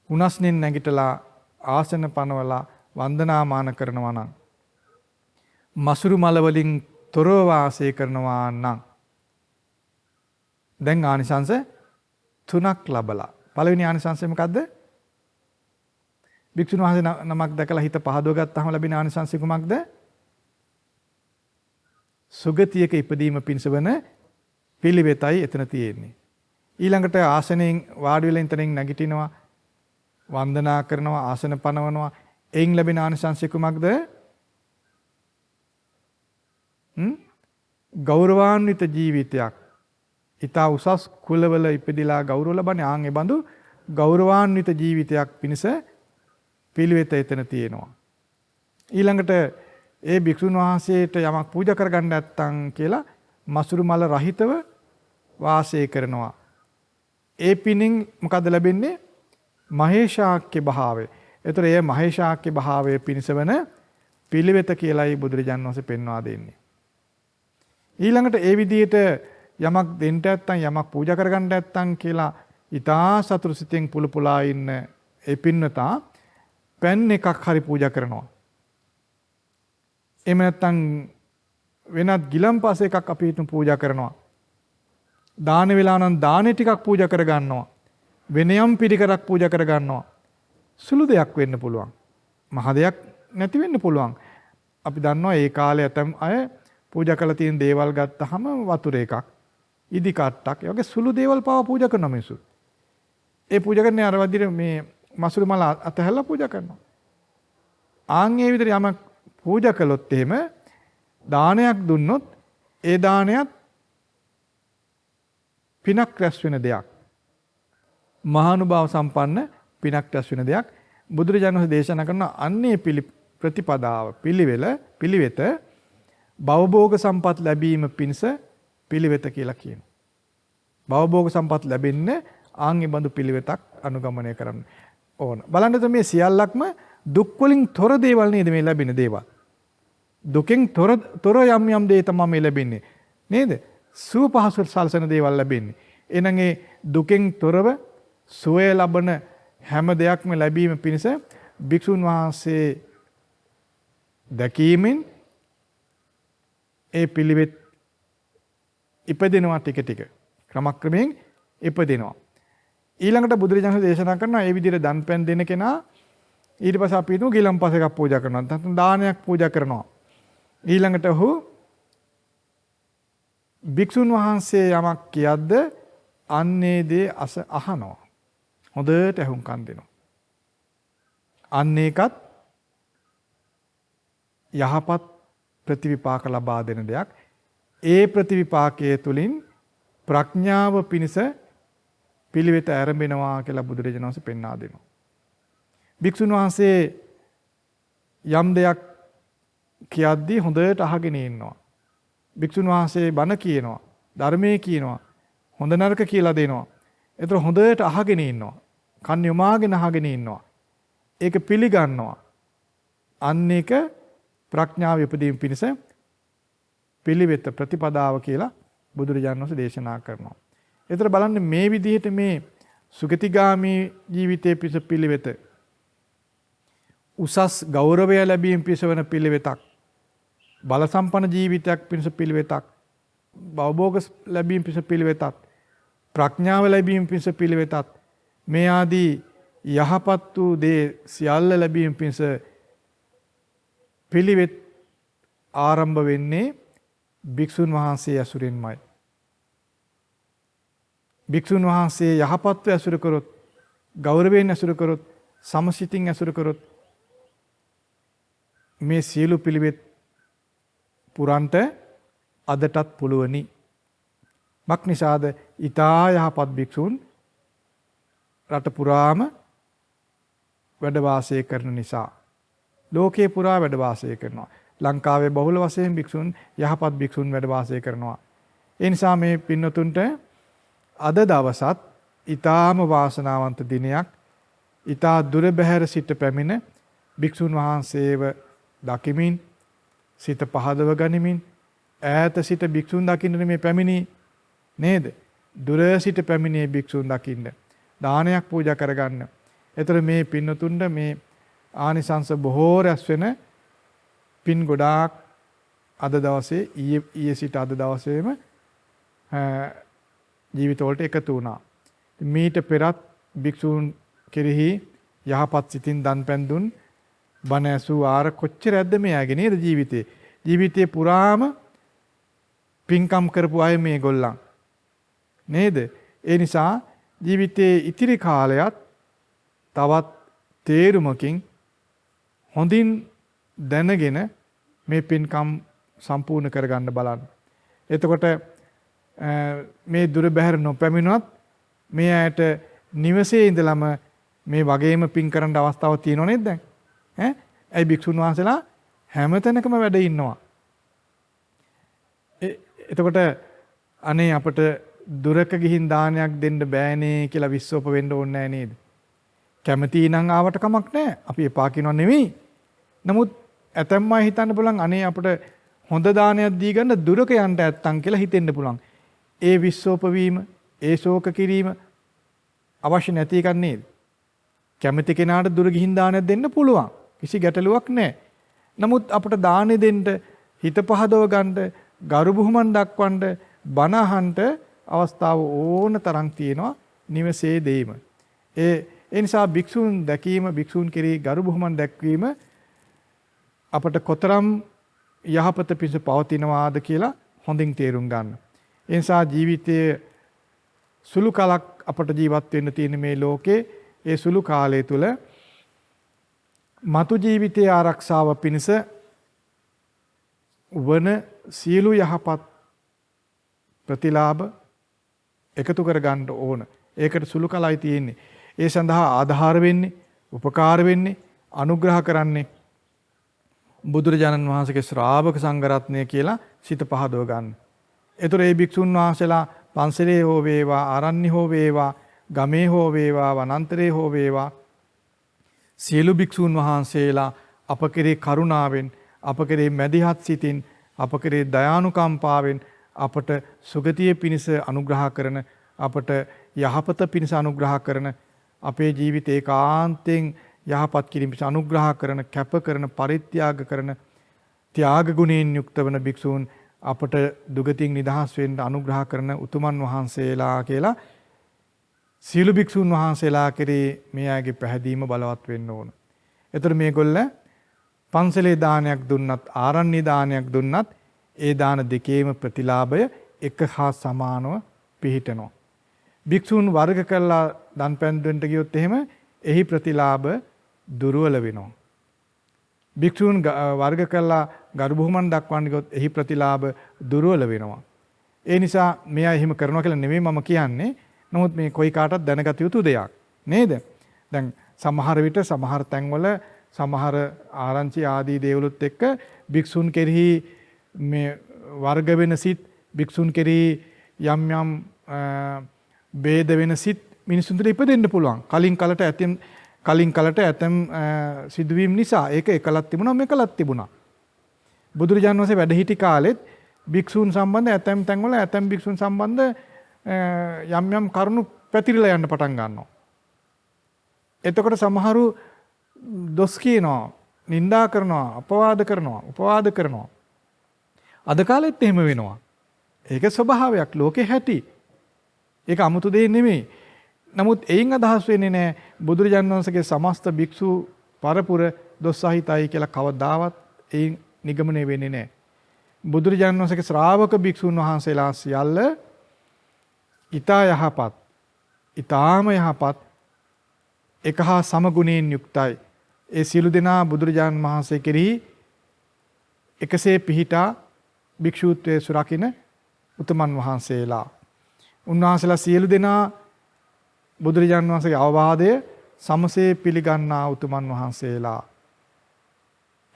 උනස්නෙන් නැගිටලා ආසන පනවලා වන්දනාමාන කරනවා නම් මසුරු මල වලින් තොරව වාසය කරනවා නම් දැන් ආනිසංස 3ක් ලබලා. පළවෙනි ආනිසංසය මොකද්ද? භික්ෂුන් වහන්සේ නමක් දැකලා හිත පහදව ගත්තාම ලැබෙන ආනිසංසය කුමක්ද? සුගතියක ඉපදීම පිණිස වන පිළිවෙතයි එතන තියෙන්නේ. ඊළඟට ආසනයෙන් වාඩි වෙලා ඉඳන් නැගිටිනවා, වන්දනා කරනවා, ආසන පනවනවා. එයින් ලැබෙන ආනිසංසය කුමක්ද? ගෞරවාන්විත ජීවිතයක්. ඊට උසස් කුලවල ඉපදිලා ගෞරව ලබන්නේ ආන් ඒ බඳු ගෞරවාන්විත ජීවිතයක් පිණිස පිළිවෙත එතන තියෙනවා. ඊළඟට ඒ භික්ෂුන් වහන්සේට යමක් පූජා කරගන්න නැත්තම් කියලා මසුරු මල රහිතව වාසය කරනවා. ඒ පිණින් මොකද ලැබෙන්නේ? මහේශාක්‍ය භාවය. ඒතර ඒ මහේශාක්‍ය භාවයේ පිණිස වෙන පිළිවෙත කියලායි බුදුරජාණන් වහන්සේ පෙන්වා දෙන්නේ. ඊළඟට ඒ විදිහට යමක් දෙන්න නැත්තම් යමක් පූජා කරගන්න නැත්තම් කියලා ඊටා සතුරු සිතෙන් පුලුපුලා ඉන්න ඒ පින්නතා පෙන් එකක් හරි පූජා කරනවා. එහෙම නැත්තම් වෙනත් ගිලම්පස එකක් අපි හිතමු පූජා කරනවා. දාන වේලා නම් දානේ ටිකක් පූජා කර ගන්නවා. වෙනයම් පිළිකරක් පූජා කර ගන්නවා. සුළු දෙයක් වෙන්න පුළුවන්. මහ දෙයක් නැති වෙන්න පුළුවන්. අපි දන්නවා ඒ කාලේ ඇතම් අය පූජා කරලා තියෙන දේවල් ගත්තාම වතුර එකක්, ඉදි කට්ටක්, ඒ වගේ සුළු දේවල් පවා පූජා කරන මිනිස්සු. ඒ පූජා කරන්නේ අර වදින මේ මසුරු මල අතහැරලා පූජා කරනවා. ආන් ඒ විදිහට යමක් පූජා කළොත් එහෙම දානයක් දුන්නොත් ඒ දානයත් පිනක් රැස් වෙන දෙයක්. මහානුභාව සම්පන්න පිනක් රැස් වෙන දෙයක්. බුදුරජාණන් වහන්සේ දේශනා කරන අන්නේ ප්‍රතිපදාව පිළිවෙත භවභෝග සම්පත් ලැබීම පිණිස පිළිවෙත කියලා කියනවා. භවභෝග සම්පත් ලැබෙන්නේ ආන්ගේ බඳු පිළිවෙතක් අනුගමනය කරන්න ඕන. බලන්න මේ සියල්ලක්ම දුක් වලින් තොර දේවල් නේද මේ ලැබෙන දේවල්. දුකෙන් තොර යම් යම් දේ තමයි මේ ලැබෙන්නේ. නේද? සුව පහසු සල්සන දේවල් ලැබෙන්නේ. එහෙනම් ඒ දුකෙන් තොරව සුවය ලබන හැම දෙයක්ම ලැබීම පිණිස භික්ෂුන් වහන්සේ දැකීමෙන් ඒ පිළිවෙත් ඉපදෙනවා ටික ටික. ක්‍රමක්‍රමයෙන් ඉපදෙනවා. ඊළඟට බුදුරජාණන් දේශනා කරනවා මේ විදිහට දන් පෙන් දෙන කෙනා ඊට පස්සේ අපි හිතමු ගිලම්පස එකක් පූජා කරනවා. නැත්නම් දානයක් පූජා කරනවා. ඊළඟට ඔහු භික්ෂුන් වහන්සේ යමක් කියද්ද අන්නේ දේ අහනවා. හොඳට ඇහුම්කන් දෙනවා. අන්න ඒකත් යහපත් ප්‍රතිවිපාක ලබා දෙන දෙයක්. ඒ ප්‍රතිවිපාකයේ තුලින් ප්‍රඥාව පිණිස පිළිවෙත ආරම්භනවා කියලා බුදුරජාණන් වහන්සේ පෙන්වා දෙනවා. භික්ෂුන් වහන්සේ යම් දෙයක් කියද්දී හොඳට අහගෙන ඉන්නවා. භික්ෂුන් වහන්සේ බණ කියනවා, ධර්මයේ කියනවා, හොඳ නරක කියලා දෙනවා. ඒතර හොඳට අහගෙන ඉන්නවා. කන් යොමාගෙන අහගෙන ඉන්නවා. ඒක පිළිගන්නවා. අන්න ඒක ප්‍රඥාව උපදීම පිණිස පිළිවෙත ප්‍රතිපදාව කියලා බුදුරජාණන් වහන්සේ දේශනා කරනවා. ඒතර බලන්න මේ විදිහට මේ සුගතිගාමී ජීවිතයේ පිණිස පිළිවෙත උසස් ගෞරවය ලැබීම පිණිස වෙන පිළිවෙතක්, බල සම්පන්න ජීවිතයක් පිණිස පිළිවෙතක්, භවභෝග ලැබීම පිණිස පිළිවෙතක්, ප්‍රඥාව ලැබීම පිණිස පිළිවෙතක්, මේ ආදී යහපත් වූ දේ සියල්ල ලැබීම පිණිස පිළිවෙත් ආරම්භ වෙන්නේ භික්ෂුන් වහන්සේ ඇසුරින්මයි. භික්ෂුන් වහන්සේ යහපත්ව ඇසුරු කරොත්, ගෞරවයෙන් ඇසුරු කරොත්, සමසිතින් ඇසුරු කරොත් මේ සියලු පිළිවෙත් පුරන්ට අදටත් පුළුවනි. මක් නිසාද? ඊතා යහපත් භික්ෂුන් රට පුරාම වැඩ වාසය කරන නිසා. ලෝකේ පුරා වැඩ වාසය කරනවා. ලංකාවේ බහුල වශයෙන් භික්ෂුන් යහපත් භික්ෂුන් වැඩ වාසය කරනවා. ඒ නිසා මේ පින්නතුන්ට අද දවසත් ඊ타ම වාසනාවන්ත දිනයක්. ඊතා දුර බැහැර සිට පැමිණ භික්ෂුන් වහන්සේව දකිමින්, සිත පහදව ගනිමින්, ඈත සිට භික්ෂුන් දකින්න මේ පැමිණි නේද? දුර සිට පැමිණේ භික්ෂුන් දකින්න. දානයක් පූජා කරගන්න. ඒතර මේ පින්නතුන්ට මේ ආනිසංස බොහෝ රැස් වෙන පින් ගොඩාක් අද දවසේ ඊයේ සිට අද දවසේම ජීවිතවලට එකතු වුණා. මීට පෙරත් භික්ෂූන් කෙරෙහි යහපත් සිතින් දන් පැන් දුන් බණ ඇසූ ආර කොච්චර ඇද්ද මෙයාගේ නේද ජීවිතේ. ජීවිතේ පුරාම පින්කම් කරපු අය මේගොල්ලන් නේද? ඒ නිසා ජීවිතයේ ඉතිරි කාලයත් තවත් තේරුමකින් හොඳින් දැනගෙන මේ පින්කම් සම්පූර්ණ කරගන්න බලන්න. එතකොට මේ දුර බැහැර නොපැමිණුණත් මේ ඇයට නිවසේ ඉඳලම මේ වගේම පින් කරන්න අවස්ථාවක් තියෙනව නේද දැන්? ඇයි භික්ෂුන් වහන්සේලා හැමතැනකම වැඩ ඉන්නවා. එතකොට අනේ අපට දුරක ගිහින් දානයක් දෙන්න බෑනේ කියලා විශ්වාස වෙන්න ඕනේ නෑ නේද? කැමති නම් ආවට කමක් නෑ. අපි එපා කියනව නෙවෙයි. නමුත් ඇතැම්ම අය හිතන්න පුළුවන් අනේ අපට හොඳ දානයක් දී ගන්න දුරක යන්න ඇත්තම් කියලා හිතෙන්න පුළුවන්. ඒ විශ්වාස වීම, ඒ ශෝක කිරීම අවශ්‍ය නැති එකක් නේද? කැමති කෙනාට දුර ගිහින් දානයක් දෙන්න පුළුවන්. කිසි ගැටලුවක් නැහැ. නමුත් අපට දානෙ දෙන්න හිත පහදව ගන්න, ගරු බුහුමන් දක්වන්න, බණ අහන්න අවස්ථාව ඕන තරම් තියෙනවා නිවසේ දෙීම. ඒ නිසා භික්ෂුන් දැකීම, භික්ෂුන් කෙරෙහි ගරු බුහුමන් දැක්වීම අපට කොතරම් යහපත පිණිස පවතිනවාද කියලා හොඳින් තේරුම් ගන්න. ඒ නිසා ජීවිතයේ සුළු කලක් අපට ජීවත් වෙන්න තියෙන මේ ලෝකේ ඒ සුළු කාලය තුල මතු ජීවිතයේ ආරක්ෂාව පිණිස වන සියලු යහපත් ප්‍රතිලාභ එකතු කර ගන්න ඕන. ඒකට සුළු කලයි තියෙන්නේ. ඒ සඳහා ආධාර වෙන්නේ, උපකාර වෙන්නේ, අනුග්‍රහ කරන්නේ බුදුරජාණන් වහන්සේගේ ශ්‍රාවක සංඝරත්නය කියලා සිත පහදව ගන්න. ඒතර මේ භික්ෂුන් වහන්සේලා පන්සලේ හෝ වේවා, ආරණ්‍ය හෝ වේවා, ගමේ හෝ වේවා, වනාන්තරේ හෝ වේවා සියලු භික්ෂුන් වහන්සේලා අප කෙරේ කරුණාවෙන්, අප කෙරේ මැදිහත් සිතින්, අප කෙරේ දයානුකම්පාවෙන් අපට සුගතිය පිණිස අනුග්‍රහ කරන, අපට යහපත පිණිස අනුග්‍රහ කරන, අපේ ජීවිතේ ඒකාන්තයෙන් යහපත් කිරීම පිණිස අනුග්‍රහ කරන, කැප කරන, පරිත්‍යාග කරන, ත්‍යාග ගුණයෙන් යුක්ත වන භික්ෂූන් අපට දුගතියෙන් නිදහස් වෙන්න අනුග්‍රහ කරන උතුමන් වහන්සේලා කියලා සීල භික්ෂුන් වහන්සේලා කෙරේ මේ ආගේ පැහැදීම බලවත් වෙන්න ඕන. ඒතර මේගොල්ල පන්සලේ දානයක් දුන්නත්, ආරණ්‍ය දානයක් දුන්නත් ඒ දාන දෙකේම ප්‍රතිලාභය එක හා සමානව පිහිටනවා. භික්ෂුන් වර්ග කළා දන් පැන් දෙන්න ගියොත් එහෙම එහි ප්‍රතිලාභ දුර්වල වෙනවා. භික්ෂුන් වර්ග කළා ගරු බුහුමන් දක්වන්න ගියොත් එහි ප්‍රතිලාභ දුර්වල වෙනවා. ඒ නිසා මෙයා එහෙම කරනවා කියලා නෙමෙයි මම කියන්නේ. නමුත් මේ කොයි කාටවත් දැනගත යුතු දෙයක් නේද? දැන් සමහර විට සමහර තැන්වල සමහර ආරංචි ආදී දේවලුත් එක්ක භික්ෂුන් කෙරෙහි මේ වර්ග වෙන සිත්, භික්ෂුන් කෙරෙහි යම් යම් ભેද වෙන සිත් මිනිසුන්ට ඉපදෙන්න පුළුවන්. කලින් කලට ඇතම් සිදුවීම් නිසා ඒක එකලක් තිබුණා, මේකලක් තිබුණා. බුදුරජාණන් වහන්සේ වැඩ සිටි කාලෙත් භික්ෂුන් සම්බන්ධ ඇතම් තැන්වල ඇතම් භික්ෂුන් සම්බන්ධ යම් යම් කරුණු පැතිරිලා යන්න පටන් ගන්නවා. එතකොට සමහරු දොස් කියනවා, නිඳා කරනවා, උපවාද කරනවා. අද කාලෙත් එහෙම වෙනවා. ඒක ස්වභාවයක්, ලෝකේ හැටි. ඒක 아무තු දෙයක් නෙමෙයි. නමුත් එයින් අදහස් වෙන්නේ නැහැ බුදුරජාණන් වහන්සේගේ සමස්ත භික්ෂු පරපුර දොස් සහිතයි කියලා කවදාවත් එයින් නිගමනය වෙන්නේ නැහැ. බුදුරජාණන් වහන්සේගේ ශ්‍රාවක භික්ෂුන් වහන්සේලා සියල්ල ඊතා යහපත්, ඊ타ම යහපත්, එක හා සමගුණයෙන් යුක්තයි. ඒ සියලු දෙනා බුදුරජාණන් වහන්සේ කෙරෙහි එකසේ පිහිටා භික්ෂූත්වයේ සුරකින්න උතුමන් වහන්සේලා. උන්වහන්සේලා සියලු දෙනා බුදුරජාණන් වහන්සේගේ අවවාදය සමසේ පිළිගන්නා උතුමන් වහන්සේලා.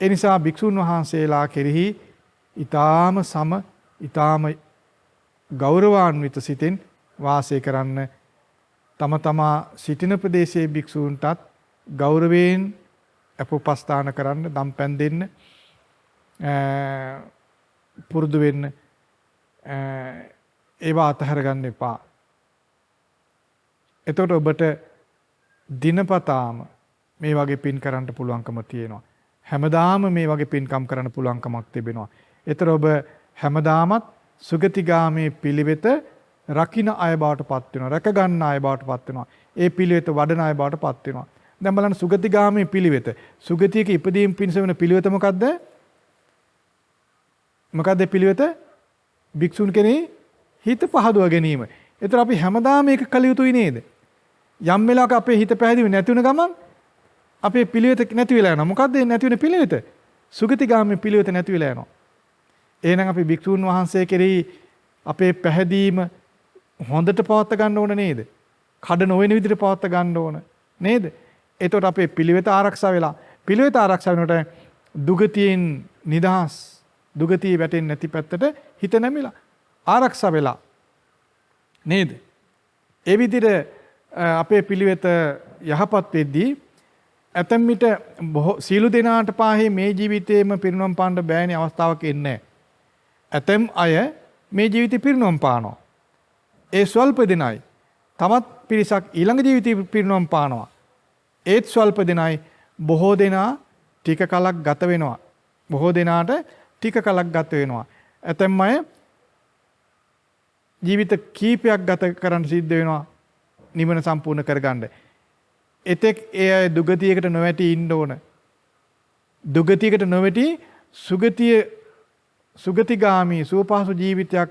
ඒ නිසා භික්ෂුන් වහන්සේලා කෙරෙහි ඊ타ම ඊ타ම ගෞරවාන්විත සිතින් වාසය කරන්න, තම තමා සිටින ප්‍රදේශයේ භික්ෂූන්ටත් ගෞරවයෙන් අපෝපස්ථාන කරන්න, දම් පැන් දෙන්න පුරුදු වෙන්න. ඒවා අතහැර ගන්න එපා. එතකොට ඔබට දිනපතාම මේ වගේ පින් කරන්න පුළුවන්කම තියෙනවා. හැමදාම මේ වගේ පින්කම් කරන්න පුළුවන්කමක් තිබෙනවා. ඒතර ඔබ හැමදාමත් සුගතිගාමී පිළිවෙත රකින්න අය බවට පත් වෙනවා. රැක ගන්න අය බවට පත් වෙනවා. ඒ පිළිවෙත වඩන අය බවට පත් වෙනවා. දැන් බලන්න සුගතිගාමී පිළිවෙත. සුගතියක ඉපදීම් පිණිස වෙන පිළිවෙත මොකද්ද? මොකද්ද පිළිවෙත? භික්ෂුන් කෙනෙහි හිත පහදවා ගැනීම. ඒතර අපි හැමදාම මේක කළ යුතුයි නේද? යම් වෙලාවක අපේ හිත පැහැදිලි නැති වෙන ගමන් අපේ පිළිවෙත නැති වෙලා යනවා. මොකද්ද නැති වෙන පිළිවෙත? සුගතිගාමී පිළිවෙත නැති වෙලා යනවා. එහෙනම් අපි භික්ෂුන් වහන්සේ කෙරෙහි අපේ පැහැදීම හොඳට පවත්වා ගන්න ඕන නේද? කඩ නොවන විදිහට පවත්වා ගන්න ඕන නේද? එතකොට අපේ පිළිවෙත ආරක්ෂා වෙලා පිළිවෙත ආරක්ෂා වෙනකොට දුගතියෙන් නිදහස් දුගතිය වැටෙන්නේ නැති පැත්තට හිත නැමිලා ආරක්ෂා වෙලා නේද? ඒ විදිහට අපේ පිළිවෙත යහපත් වෙද්දී ඇතැම් විට සීළු දෙනාට පාහේ මේ ජීවිතේම පිරිනොම් පාන්න බෑනේ අවස්ථාවක් එන්නේ. ඇතැම් අය මේ ජීවිතේ පිරිනොම් පානවා. ඒ ස්වල්ප දිනයි. තමත් පිරිසක් ඊළඟ ජීවිතේ පිරිනොම් පානවා. ඒත් ස්වල්ප දිනයි බොහෝ දෙනා ටික කලක් ගත වෙනවා. බොහෝ දෙනාට ටික කලක් ගත වෙනවා. ඇතැම් අය ජීවිත කීපයක් ගත කරන්න සිද්ධ වෙනවා නිවන සම්පූර්ණ කරගන්න. එතෙක් ඒ අය දුගතියකට නොවැටි ඉන්න ඕන. දුගතියකට නොවැටි සුගතිගාමී සුවපහසු ජීවිතයක්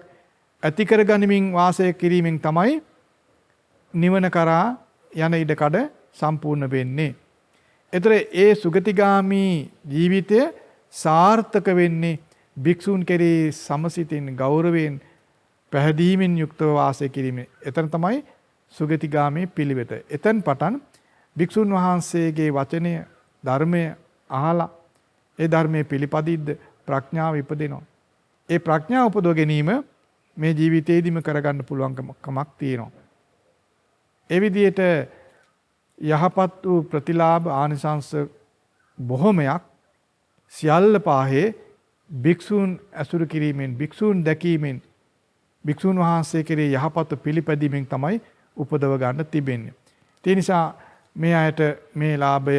ඇති කරගනිමින් වාසය කිරීමෙන් තමයි නිවන කරා යන ඉඩකඩ සම්පූර්ණ වෙන්නේ. ඒතර ඒ සුගතිගාමී ජීවිතය සාර්ථක වෙන්නේ භික්ෂූන් කෙරෙහි සමසිතින් ගෞරවයෙන් පැහැදීමෙන් යුක්තව වාසය කිරීමෙන්. එතන තමයි සුගතිගාමී පිළිවෙත. එතෙන් පටන් භික්ෂුන් වහන්සේගේ වචනය ධර්මය අහලා ඒ ධර්මයේ පිළිපදිද්ද ප්‍රඥාව ඉපදෙනවා. ඒ ප්‍රඥාව උපදව ගැනීම මේ ජීවිතේදීම කරගන්න පුළුවන්කමක් තියෙනවා. ඒ විදිහට යහපත් වූ ප්‍රතිලාභ ආනිසංස බොහොමයක් සියල්ල පාහේ භික්ෂූන් ඇසුරු කිරීමෙන් භික්ෂූන් දැකීමෙන් භික්ෂූන් වහන්සේ කෙරේ යහපත් පිළිපැදීමෙන් තමයි උපදව ගන්න තිබෙන්නේ. ඒ නිසා මේ අයට මේ ලාභය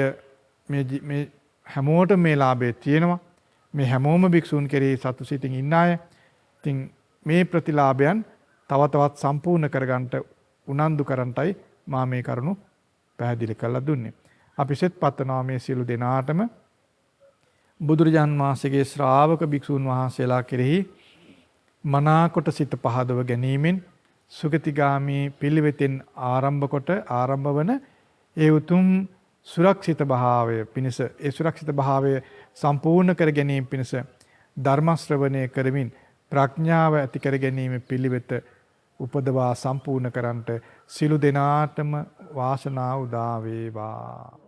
මේ හැමෝටම මේ ලාභය තියෙනවා. මේ හැමෝම භික්ෂූන් කෙරෙහි සතු සිතින් ඉන්න අය. ඉතින් මේ ප්‍රතිලාභයන් තව තවත් සම්පූර්ණ කරගන්නට උනන්දු කරන්ටයි මා මේ කරුණු පැහැදිලි කරලා දුන්නේ. අපි සෙත් පතනවා මේ සියලු දෙනාටම බුදුරජාන් වහන්සේගේ ශ්‍රාවක භික්ෂූන් වහන්සේලා කෙරෙහි මනාකොට සිත පහදව ගැනීමෙන් සුගතිගාමී පිළිවෙතෙන් ආරම්භ වන ඒ උතුම් සුරක්ෂිත භාවය පිණිස ඒ සුරක්ෂිත භාවය සම්පූර්ණ කර ගැනීම පිණිස ධර්ම ශ්‍රවණය කරමින් ප්‍රඥාව ඇති කර ගැනීම පිළිවෙත උපදවා සම්පූර්ණ කරන්නට සිළු දෙනාටම වාසනාව උදා වේවා.